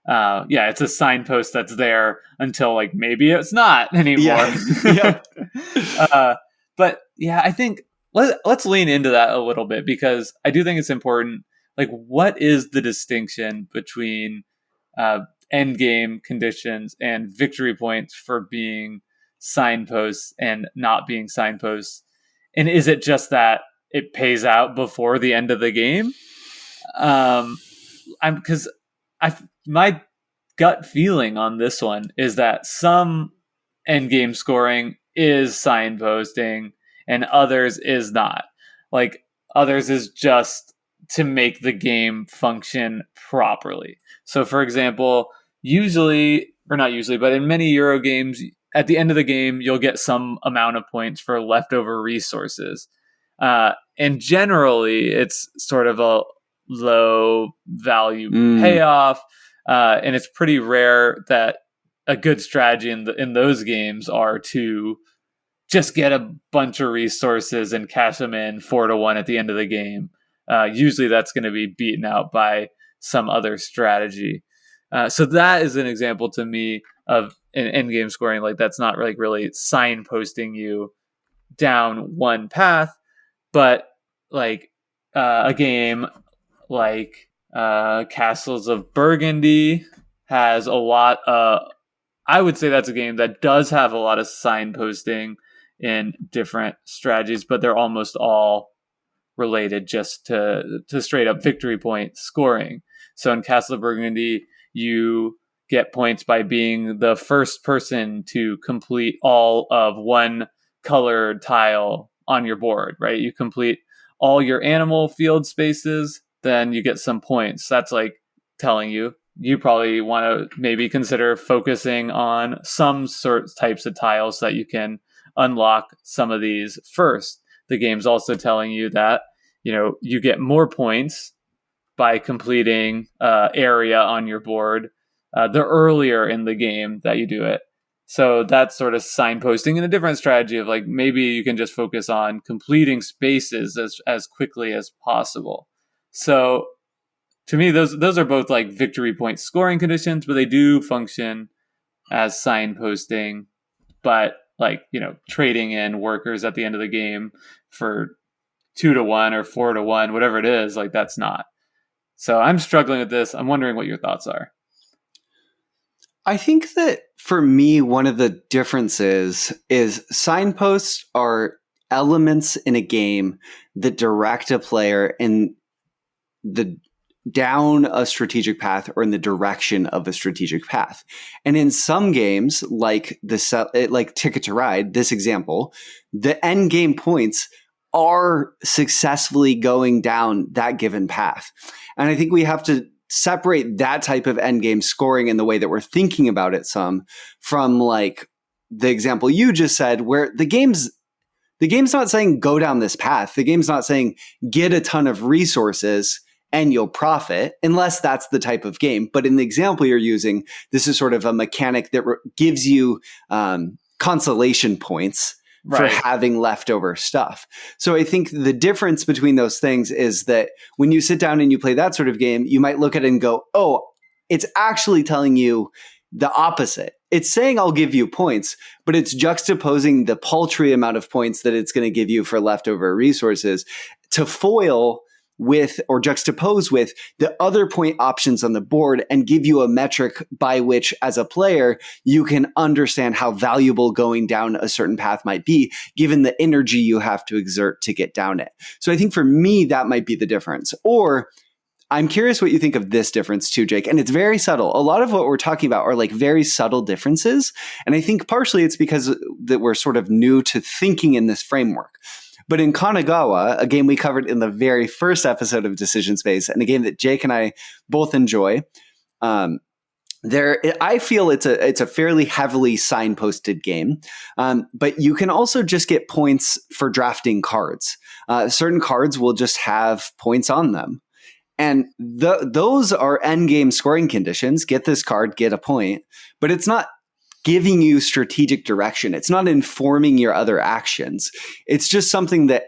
Yeah, it's a signpost that's there until like maybe it's not anymore. Yeah. Yep. uh, but yeah, I think let's lean into that a little bit because I do think it's important. Like, what is the distinction between uh, end game conditions and victory points for being signposts and not being signposts? And is it just that it pays out before the end of the game? I'm because I my gut feeling on this one is that some end game scoring is signposting and others is not. Like others is just to make the game function properly. So for example, usually or not usually, but in many Euro games, at the end of the game, you'll get some amount of points for leftover resources. And generally, it's sort of a low value payoff. And it's pretty rare that a good strategy in those games are to just get a bunch of resources and cash them in 4-1 at the end of the game. Usually that's going to be beaten out by some other strategy. So that is an example to me of an end game scoring. Like that's not like really signposting you down one path, but like a game like Castles of Burgundy has a lot I would say that's a game that does have a lot of signposting in different strategies, but they're almost all related just to straight up victory point scoring. So in Castle of Burgundy, you get points by being the first person to complete all of one colored tile on your board, right? You complete all your animal field spaces, then you get some points. That's like telling you probably want to maybe consider focusing on some types of tiles so that you can unlock some of these first. The game's also telling you that, you get more points by completing area on your board the earlier in the game that you do it. So that's sort of signposting in a different strategy of like maybe you can just focus on completing spaces as quickly as possible. So to me, those are both like victory point scoring conditions, but they do function as signposting. But like, trading in workers at the end of the game for 2-1 or 4-1, whatever it is, like that's not. So I'm struggling with this. I'm wondering what your thoughts are. I think that for me, one of the differences is signposts are elements in a game that direct a player in the down a strategic path or in the direction of a strategic path. And in some games, like Ticket to Ride, this example, the end game points are successfully going down that given path. And I think we have to separate that type of end game scoring in the way that we're thinking about it some from like the example you just said, where the game's not saying go down this path. The game's not saying get a ton of resources and you'll profit, unless that's the type of game. But in the example you're using, this is sort of a mechanic that gives you consolation points for having leftover stuff. So I think the difference between those things is that when you sit down and you play that sort of game, you might look at it and go, oh, it's actually telling you the opposite. It's saying I'll give you points, but it's juxtaposing the paltry amount of points that it's going to give you for leftover resources to foil with or juxtapose with the other point options on the board and give you a metric by which, as a player, you can understand how valuable going down a certain path might be, given the energy you have to exert to get down it. So I think for me, that might be the difference. Or I'm curious what you think of this difference too, Jake. And it's very subtle. A lot of what we're talking about are like very subtle differences. And I think partially it's because that we're sort of new to thinking in this framework. But in Kanagawa, a game we covered in the very first episode of Decision Space, and a game that Jake and I both enjoy, I feel it's a fairly heavily signposted game, but you can also just get points for drafting cards. Certain cards will just have points on them. And those are endgame scoring conditions. Get this card, get a point. But it's not giving you strategic direction. It's not informing your other actions. It's just something that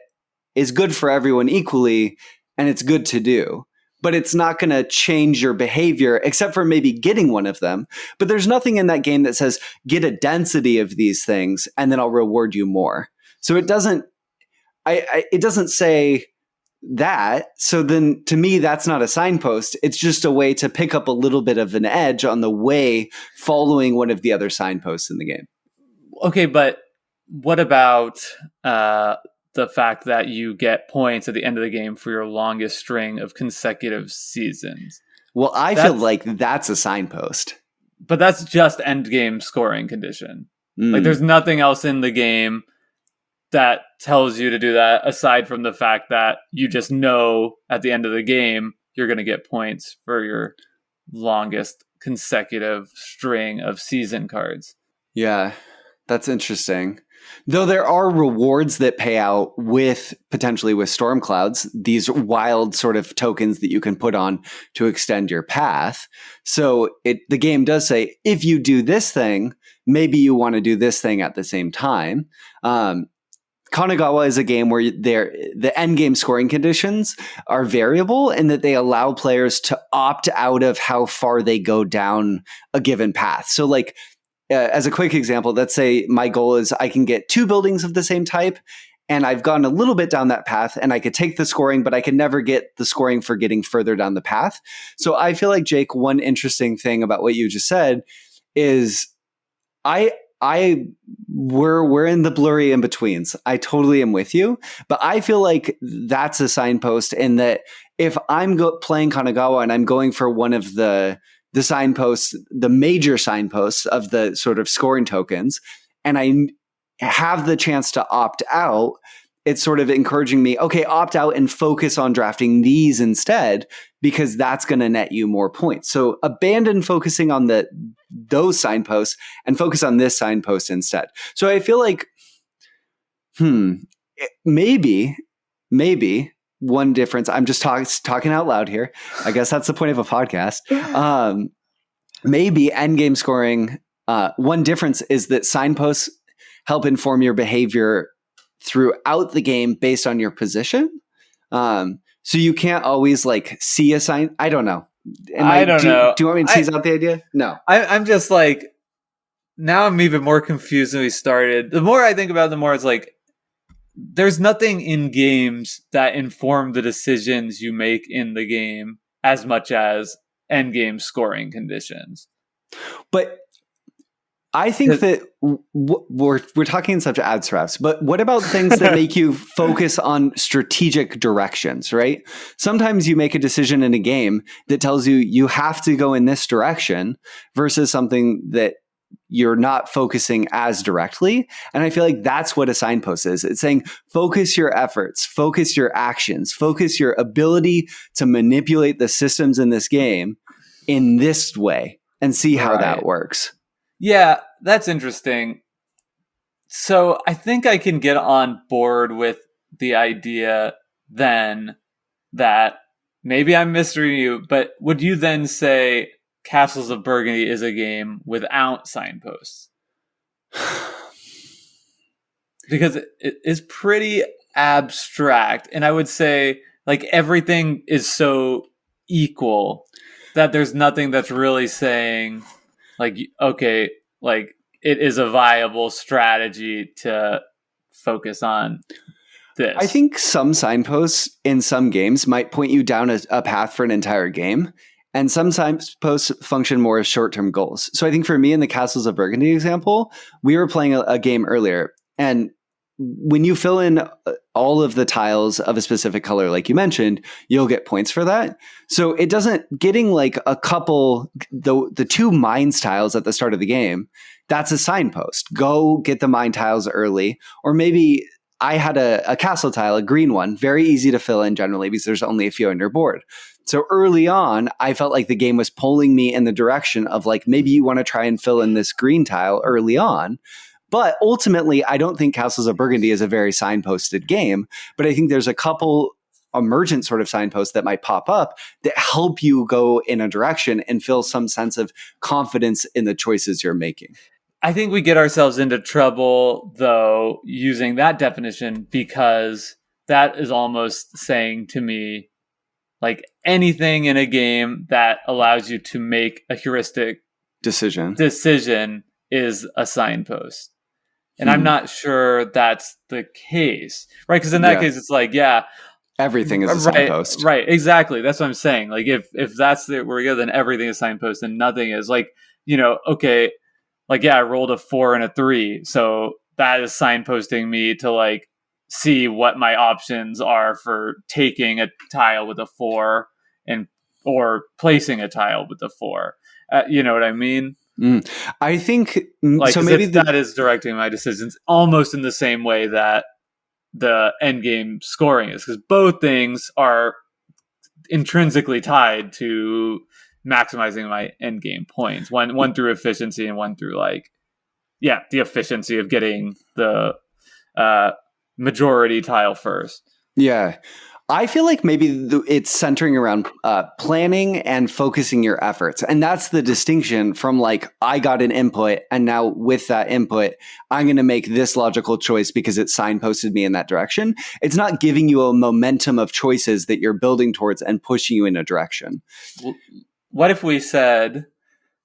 is good for everyone equally, and it's good to do. But it's not going to change your behavior except for maybe getting one of them. But there's nothing in that game that says get a density of these things and then I'll reward you more. So it doesn't it doesn't say that. So then to me, that's not a signpost. It's just a way to pick up a little bit of an edge on the way following one of the other signposts in the game. Okay, but what about the fact that you get points at the end of the game for your longest string of consecutive seasons? Well, I feel like that's a signpost. But that's just end game scoring condition. Like there's nothing else in the game that tells you to do that aside from the fact that you just know at the end of the game you're going to get points for your longest consecutive string of season cards. Yeah, that's interesting. Though there are rewards that pay out with potentially with storm clouds, these wild sort of tokens that you can put on to extend your path. So the game does say, if you do this thing, maybe you want to do this thing at the same time. Kanagawa is a game where the end game scoring conditions are variable in that they allow players to opt out of how far they go down a given path. So like, as a quick example, let's say my goal is I can get 2 buildings of the same type, and I've gone a little bit down that path, and I could take the scoring, but I can never get the scoring for getting further down the path. So I feel like, Jake, one interesting thing about what you just said is we're in the blurry in-betweens. I totally am with you, but I feel like that's a signpost in that if I'm playing Kanagawa and I'm going for one of the signposts, the major signposts of the sort of scoring tokens, and I have the chance to opt out, it's sort of encouraging me, okay, opt out and focus on drafting these instead, because that's going to net you more points. So abandon focusing on those signposts and focus on this signpost instead. So I feel like, maybe one difference, I'm just talking out loud here. I guess that's the point of a podcast. Maybe endgame scoring, one difference is that signposts help inform your behavior throughout the game based on your position. So you can't always like see a sign. I don't know. I don't know. Do you want me to tease out the idea? No. I'm just like, now I'm even more confused than we started. The more I think about it, the more it's like, there's nothing in games that inform the decisions you make in the game as much as end game scoring conditions. But I think that we're talking in such abstracts, but what about things that make you focus on strategic directions, right? Sometimes you make a decision in a game that tells you have to go in this direction versus something that you're not focusing as directly. And I feel like that's what a signpost is. It's saying, focus your efforts, focus your actions, focus your ability to manipulate the systems in this game in this way and see how that works. Yeah, that's interesting. So I think I can get on board with the idea then that maybe I'm misreading you, but would you then say Castles of Burgundy is a game without signposts? Because it is pretty abstract, and I would say like everything is so equal that there's nothing that's really saying like, okay, like it is a viable strategy to focus on this. I think some signposts in some games might point you down a path for an entire game, and some signposts function more as short-term goals. So I think for me in the Castles of Burgundy example, we were playing a game earlier, and when you fill in all of the tiles of a specific color, like you mentioned, you'll get points for that. So it doesn't getting like a couple, the 2 mines tiles at the start of the game, that's a signpost. Go get the mine tiles early. Or maybe I had a castle tile, a green one, very easy to fill in generally because there's only a few on your board. So early on, I felt like the game was pulling me in the direction of like, maybe you want to try and fill in this green tile early on. But ultimately, I don't think Castles of Burgundy is a very signposted game, but I think there's a couple emergent sort of signposts that might pop up that help you go in a direction and feel some sense of confidence in the choices you're making. I think we get ourselves into trouble, though, using that definition because that is almost saying to me, like, anything in a game that allows you to make a heuristic decision is a signpost. And I'm not sure that's the case, right? Because in that case, it's like, everything is a signpost. Right, exactly. That's what I'm saying. Like, if that's where we go, then everything is signpost and nothing is. Like, okay, like, I rolled a 4 and a 3, so that is signposting me to, like, see what my options are for taking a tile with a 4 or placing a tile with a 4. You know what I mean? I think like, so. Maybe that is directing my decisions almost in the same way that the end game scoring is, because both things are intrinsically tied to maximizing my end game points. One through efficiency and one through the efficiency of getting the majority tile first. Yeah. I feel like maybe it's centering around planning and focusing your efforts. And that's the distinction from like, I got an input and now with that input, I'm going to make this logical choice because it signposted me in that direction. It's not giving you a momentum of choices that you're building towards and pushing you in a direction. What if we said,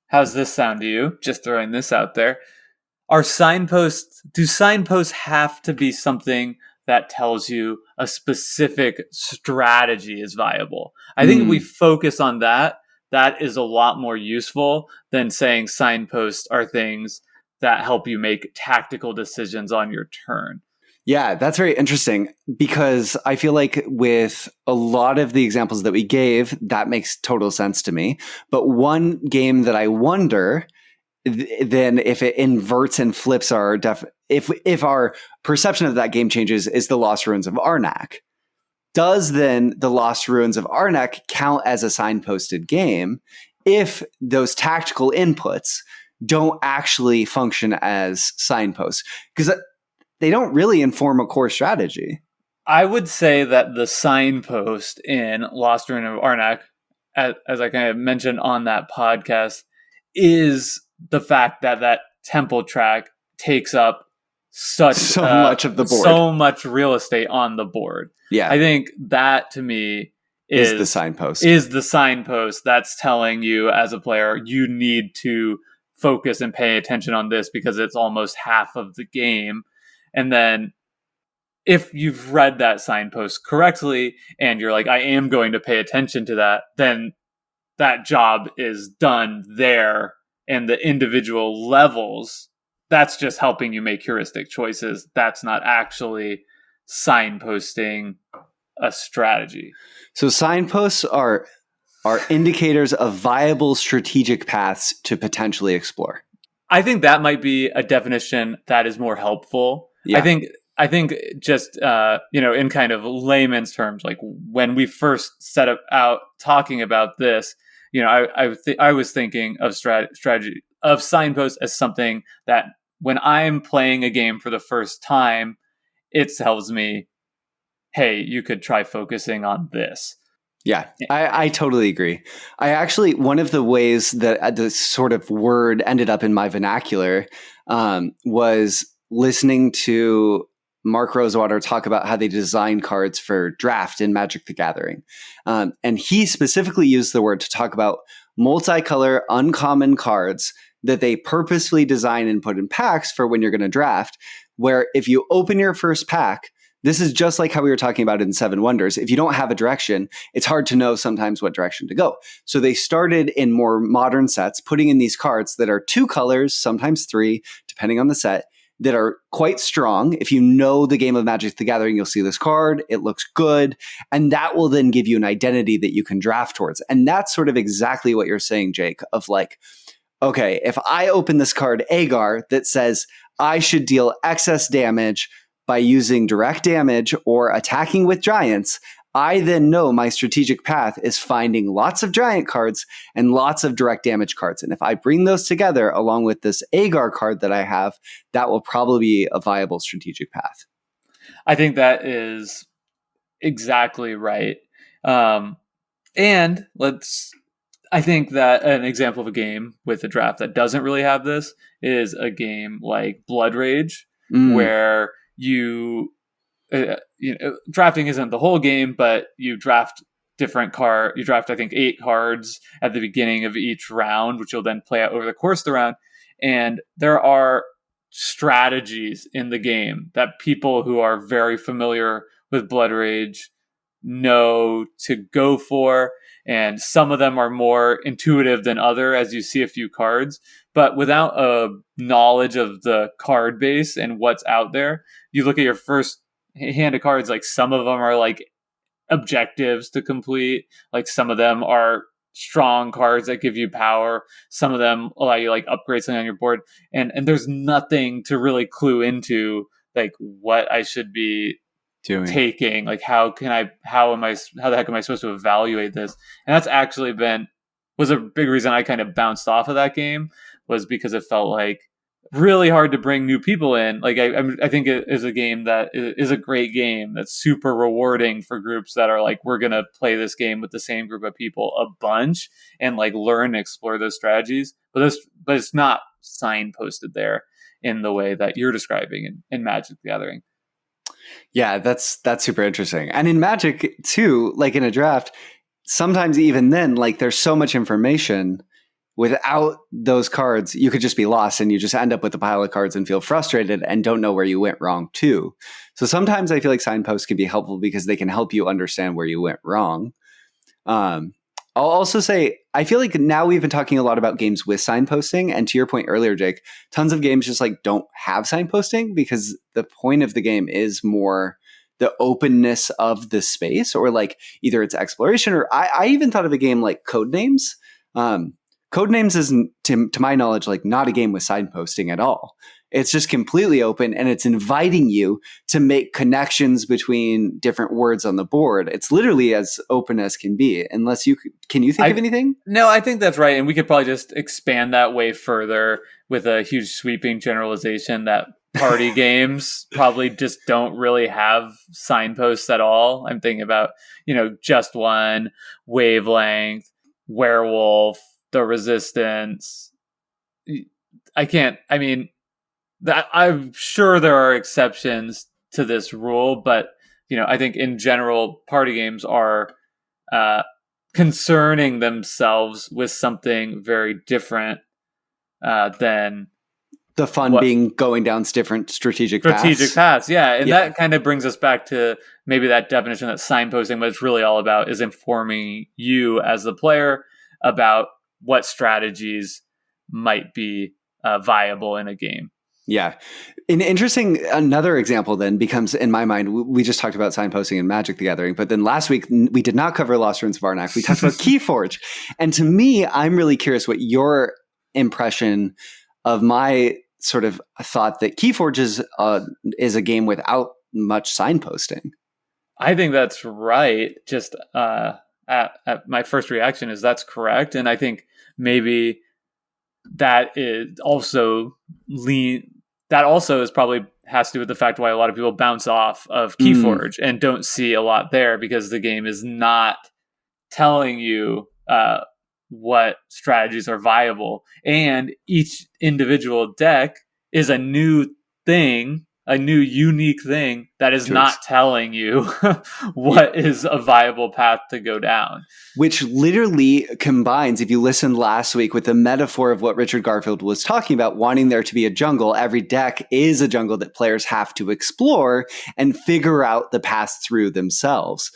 how's this sound to you? Just throwing this out there. Do signposts have to be something that tells you a specific strategy is viable? I think if we focus on that is a lot more useful than saying signposts are things that help you make tactical decisions on your turn. Yeah, that's very interesting, because I feel like with a lot of the examples that we gave, that makes total sense to me. But one game that I wonder then if it inverts and flips if our perception of that game changes, is the Lost Ruins of Arnak. Does then the Lost Ruins of Arnak count as a signposted game if those tactical inputs don't actually function as signposts? Because they don't really inform a core strategy. I would say that the signpost in Lost Ruins of Arnak, as I kind of mentioned on that podcast, is the fact that temple track takes up so much of the board, so much real estate on the board. Yeah, I think that to me is the signpost. Is the signpost that's telling you as a player you need to focus and pay attention on this because it's almost half of the game. And then if you've read that signpost correctly and you're like, I am going to pay attention to that, then that job is done there. And the individual levels, that's just helping you make heuristic choices. That's not actually signposting a strategy. So signposts are indicators of viable strategic paths to potentially explore. I think that might be a definition that is more helpful. Yeah. I think just in kind of layman's terms, like when we first set out talking about this, I was thinking of strategy of signposts as something that when I'm playing a game for the first time, it tells me, hey, you could try focusing on this. Yeah, I totally agree. One of the ways that the sort of word ended up in my vernacular was listening to Mark Rosewater talk about how they design cards for draft in Magic the Gathering. And he specifically used the word to talk about multicolor, uncommon cards that they purposefully design and put in packs for when you're going to draft, where if you open your first pack, this is just like how we were talking about in Seven Wonders. If you don't have a direction, it's hard to know sometimes what direction to go. So they started in more modern sets, putting in these cards that are 2 colors, sometimes 3, depending on the set, that are quite strong. If you know the game of Magic the Gathering, you'll see this card. It looks good. And that will then give you an identity that you can draft towards. And that's sort of exactly what you're saying, Jake, of like, okay, if I open this card, Agar, that says I should deal excess damage by using direct damage or attacking with giants, I then know my strategic path is finding lots of giant cards and lots of direct damage cards. And if I bring those together along with this Agar card that I have, that will probably be a viable strategic path. I think that is exactly right. I think that an example of a game with a draft that doesn't really have this is a game like Blood Rage, where you drafting isn't the whole game, but you draft you draft, I think, 8 cards at the beginning of each round, which you'll then play out over the course of the round. And there are strategies in the game that people who are very familiar with Blood Rage know to go for. And some of them are more intuitive than other as you see a few cards. But without a knowledge of the card base and what's out there, you look at your first hand of cards, like some of them are like objectives to complete. Like some of them are strong cards that give you power. Some of them allow you like upgrade something on your board. And there's nothing to really clue into like what I should be taking. Like how the heck am I supposed to evaluate this? And that's actually was a big reason I kind of bounced off of that game, was because it felt like really hard to bring new people in. Like I think it is a game that is a great game that's super rewarding for groups that are like, we're going to play this game with the same group of people a bunch and like learn and explore those strategies. But it's not signposted there in the way that you're describing in Magic the Gathering. Yeah, that's super interesting. And in Magic too, like in a draft, sometimes even then, like there's so much information. Without those cards, you could just be lost and you just end up with a pile of cards and feel frustrated and don't know where you went wrong too. So sometimes I feel like signposts can be helpful because they can help you understand where you went wrong. I'll also say, I feel like now we've been talking a lot about games with signposting. And to your point earlier, Jake, tons of games just like don't have signposting because the point of the game is more the openness of the space, or like either it's exploration, or I even thought of a game like Codenames. Codenames is, to my knowledge, like not a game with signposting at all. It's just completely open and it's inviting you to make connections between different words on the board. It's literally as open as can be. Unless can you think of anything? No, I think that's right. And we could probably just expand that way further with a huge sweeping generalization that party games probably just don't really have signposts at all. I'm thinking about, Just One, Wavelength, Werewolf, The Resistance. I'm sure there are exceptions to this rule, but I think in general, party games are concerning themselves with something very different than the fun being going down different strategic paths. Yeah. And that kind of brings us back to maybe that definition that signposting, what it's really all about is informing you as the player about what strategies might be viable in a game. Yeah. Another example then becomes, in my mind, we just talked about signposting in Magic the Gathering, but then last week we did not cover Lost Ruins of Arnak. We talked about Keyforge. And to me, I'm really curious what your impression of my sort of thought that Keyforge is a game without much signposting. I think that's right. Just at my first reaction is that's correct. And I think maybe that is also is probably has to do with the fact why a lot of people bounce off of Keyforge and don't see a lot there, because the game is not telling you what strategies are viable, and each individual deck is a new thing, a new unique thing that is not telling you what is a viable path to go down. Which literally combines, if you listened last week, with the metaphor of what Richard Garfield was talking about, wanting there to be a jungle. Every deck is a jungle that players have to explore and figure out the path through themselves.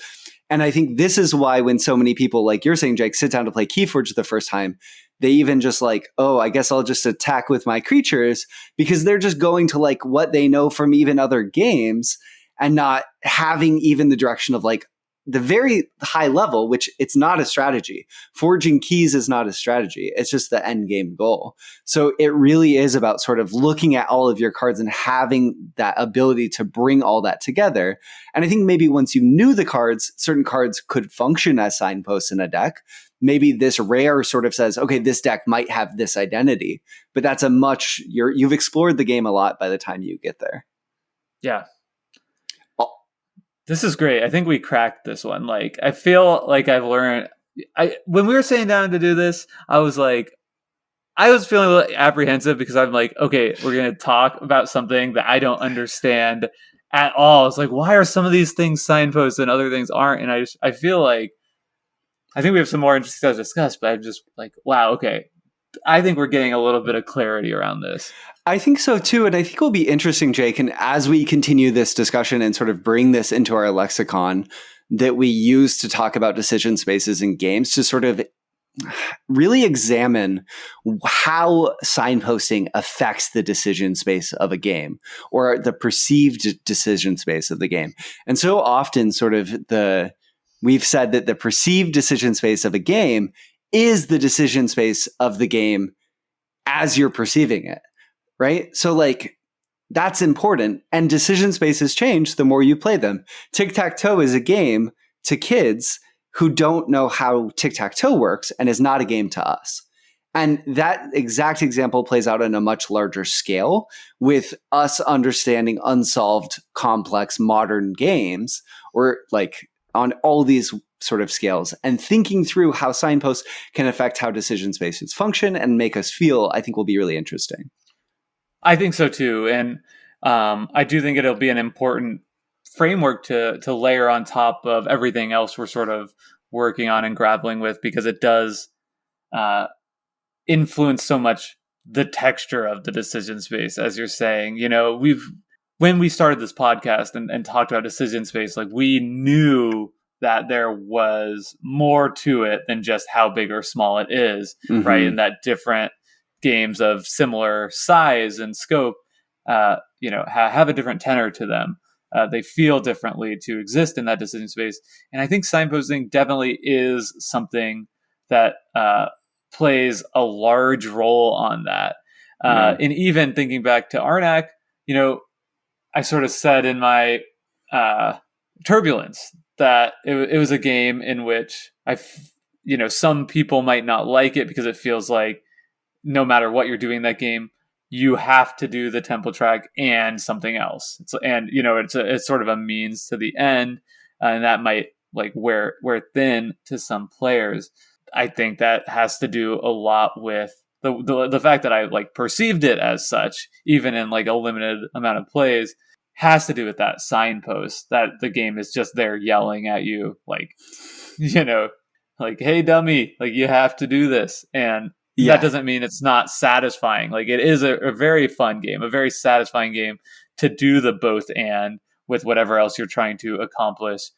And I think this is why when so many people, like you're saying, Jake, sit down to play Keyforge the first time, they even just like, oh, I guess I'll just attack with my creatures, because they're just going to like what they know from even other games and not having even the direction of like the very high level, which it's not a strategy. Forging keys is not a strategy. It's just the end game goal. So it really is about sort of looking at all of your cards and having that ability to bring all that together. And I think maybe once you knew the cards, certain cards could function as signposts in a deck. Maybe this rare sort of says, okay, this deck might have this identity, but that's you've explored the game a lot by the time you get there. Yeah. This is great. I think we cracked this one. Like, I feel like I've learned. When we were sitting down to do this, I was feeling a little apprehensive, because I'm like, okay, we're going to talk about something that I don't understand at all. It's like, why are some of these things signposts and other things aren't? And I feel like, I think we have some more interesting stuff to discuss, but I'm just like, wow, okay. I think we're getting a little bit of clarity around this. I think so too. And I think it will be interesting, Jake, and as we continue this discussion and sort of bring this into our lexicon that we use to talk about decision spaces in games, to sort of really examine how signposting affects the decision space of a game, or the perceived decision space of the game. And so often we've said that the perceived decision space of a game is the decision space of the game as you're perceiving it, right? So like, that's important. And decision spaces change the more you play them. Tic-tac-toe is a game to kids who don't know how tic-tac-toe works and is not a game to us. And that exact example plays out on a much larger scale with us understanding unsolved, complex, modern games, or like on all these sort of scales, and thinking through how signposts can affect how decision spaces function and make us feel, I think will be really interesting. I think so too. And I do think it'll be an important framework to layer on top of everything else we're sort of working on and grappling with, because it does influence so much the texture of the decision space, as you're saying. You know, when we started this podcast and talked about decision space, like, we knew that there was more to it than just how big or small it is, right? And that different games of similar size and scope, have a different tenor to them. They feel differently to exist in that decision space. And I think signposting definitely is something that plays a large role on that. And even thinking back to Arnak, I sort of said in my Turbulence that it was a game in which some people might not like it because it feels like no matter what you're doing in that game, you have to do the tempo track and something else. It's sort of a means to the end, and that might like wear thin to some players. I think that has to do a lot with the fact that I like perceived it as such, even in like a limited amount of plays, has to do with that signpost that the game is just there yelling at you, like, like, hey dummy, like, you have to do this. And that doesn't mean it's not satisfying. Like, it is a very fun game, a very satisfying game to do the both and with whatever else you're trying to accomplish,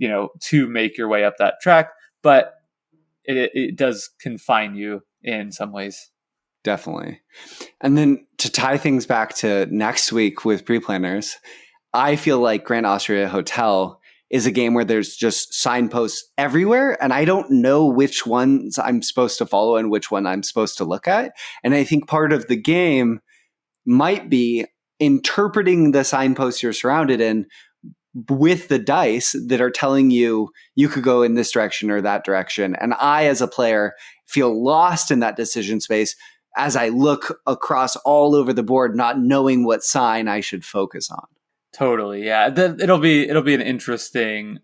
to make your way up that track. But it does confine you in some ways. Definitely. And then to tie things back to next week with pre-planners, I feel like Grand Austria Hotel is a game where there's just signposts everywhere, and I don't know which ones I'm supposed to follow and which one I'm supposed to look at. And I think part of the game might be interpreting the signposts you're surrounded in with the dice that are telling you could go in this direction or that direction. And I, as a player, feel lost in that decision space as I look across all over the board, not knowing what sign I should focus on. Totally, yeah. It'll be an interesting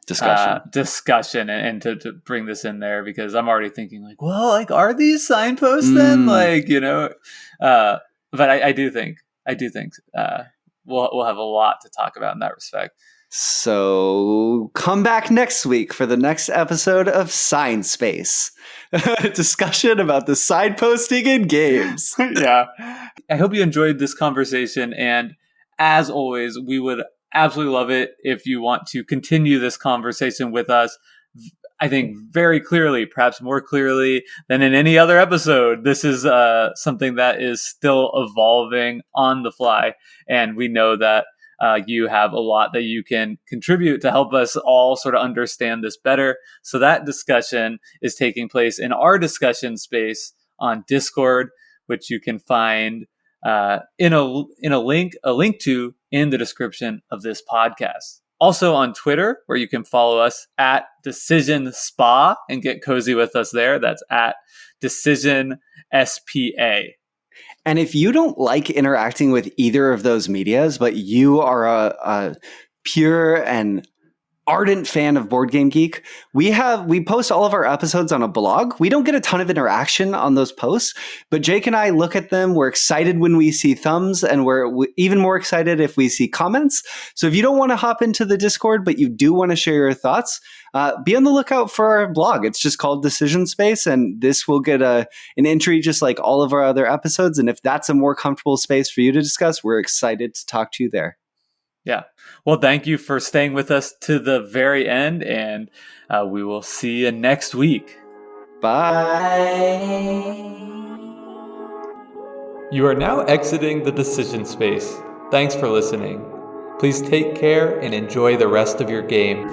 discussion, and to bring this in there, because I'm already thinking like, well, like, are these signposts then? Like, but I do think we'll have a lot to talk about in that respect. So come back next week for the next episode of Sign Space, a discussion about the signposting in games. Yeah. I hope you enjoyed this conversation. And as always, we would absolutely love it if you want to continue this conversation with us. I think very clearly, perhaps more clearly than in any other episode, this is something that is still evolving on the fly. And we know that you have a lot that you can contribute to help us all sort of understand this better. So that discussion is taking place in our discussion space on Discord, which you can find in a link to in the description of this podcast. Also on Twitter, where you can follow us at Decision Spa and get cozy with us there. That's at Decision SPA. And if you don't like interacting with either of those medias, but you are a pure and ardent fan of Board Game Geek, we post all of our episodes on a blog. We don't get a ton of interaction on those posts, but Jake and I look at them. We're excited when we see thumbs, and we're even more excited if we see comments. So if you don't want to hop into the Discord, but you do want to share your thoughts, be on the lookout for our blog. It's just called Decision Space, and this will get an entry just like all of our other episodes. And if that's a more comfortable space for you to discuss, we're excited to talk to you there. Yeah. Well, thank you for staying with us to the very end, and we will see you next week. Bye. You are now exiting the decision space. Thanks for listening. Please take care and enjoy the rest of your game.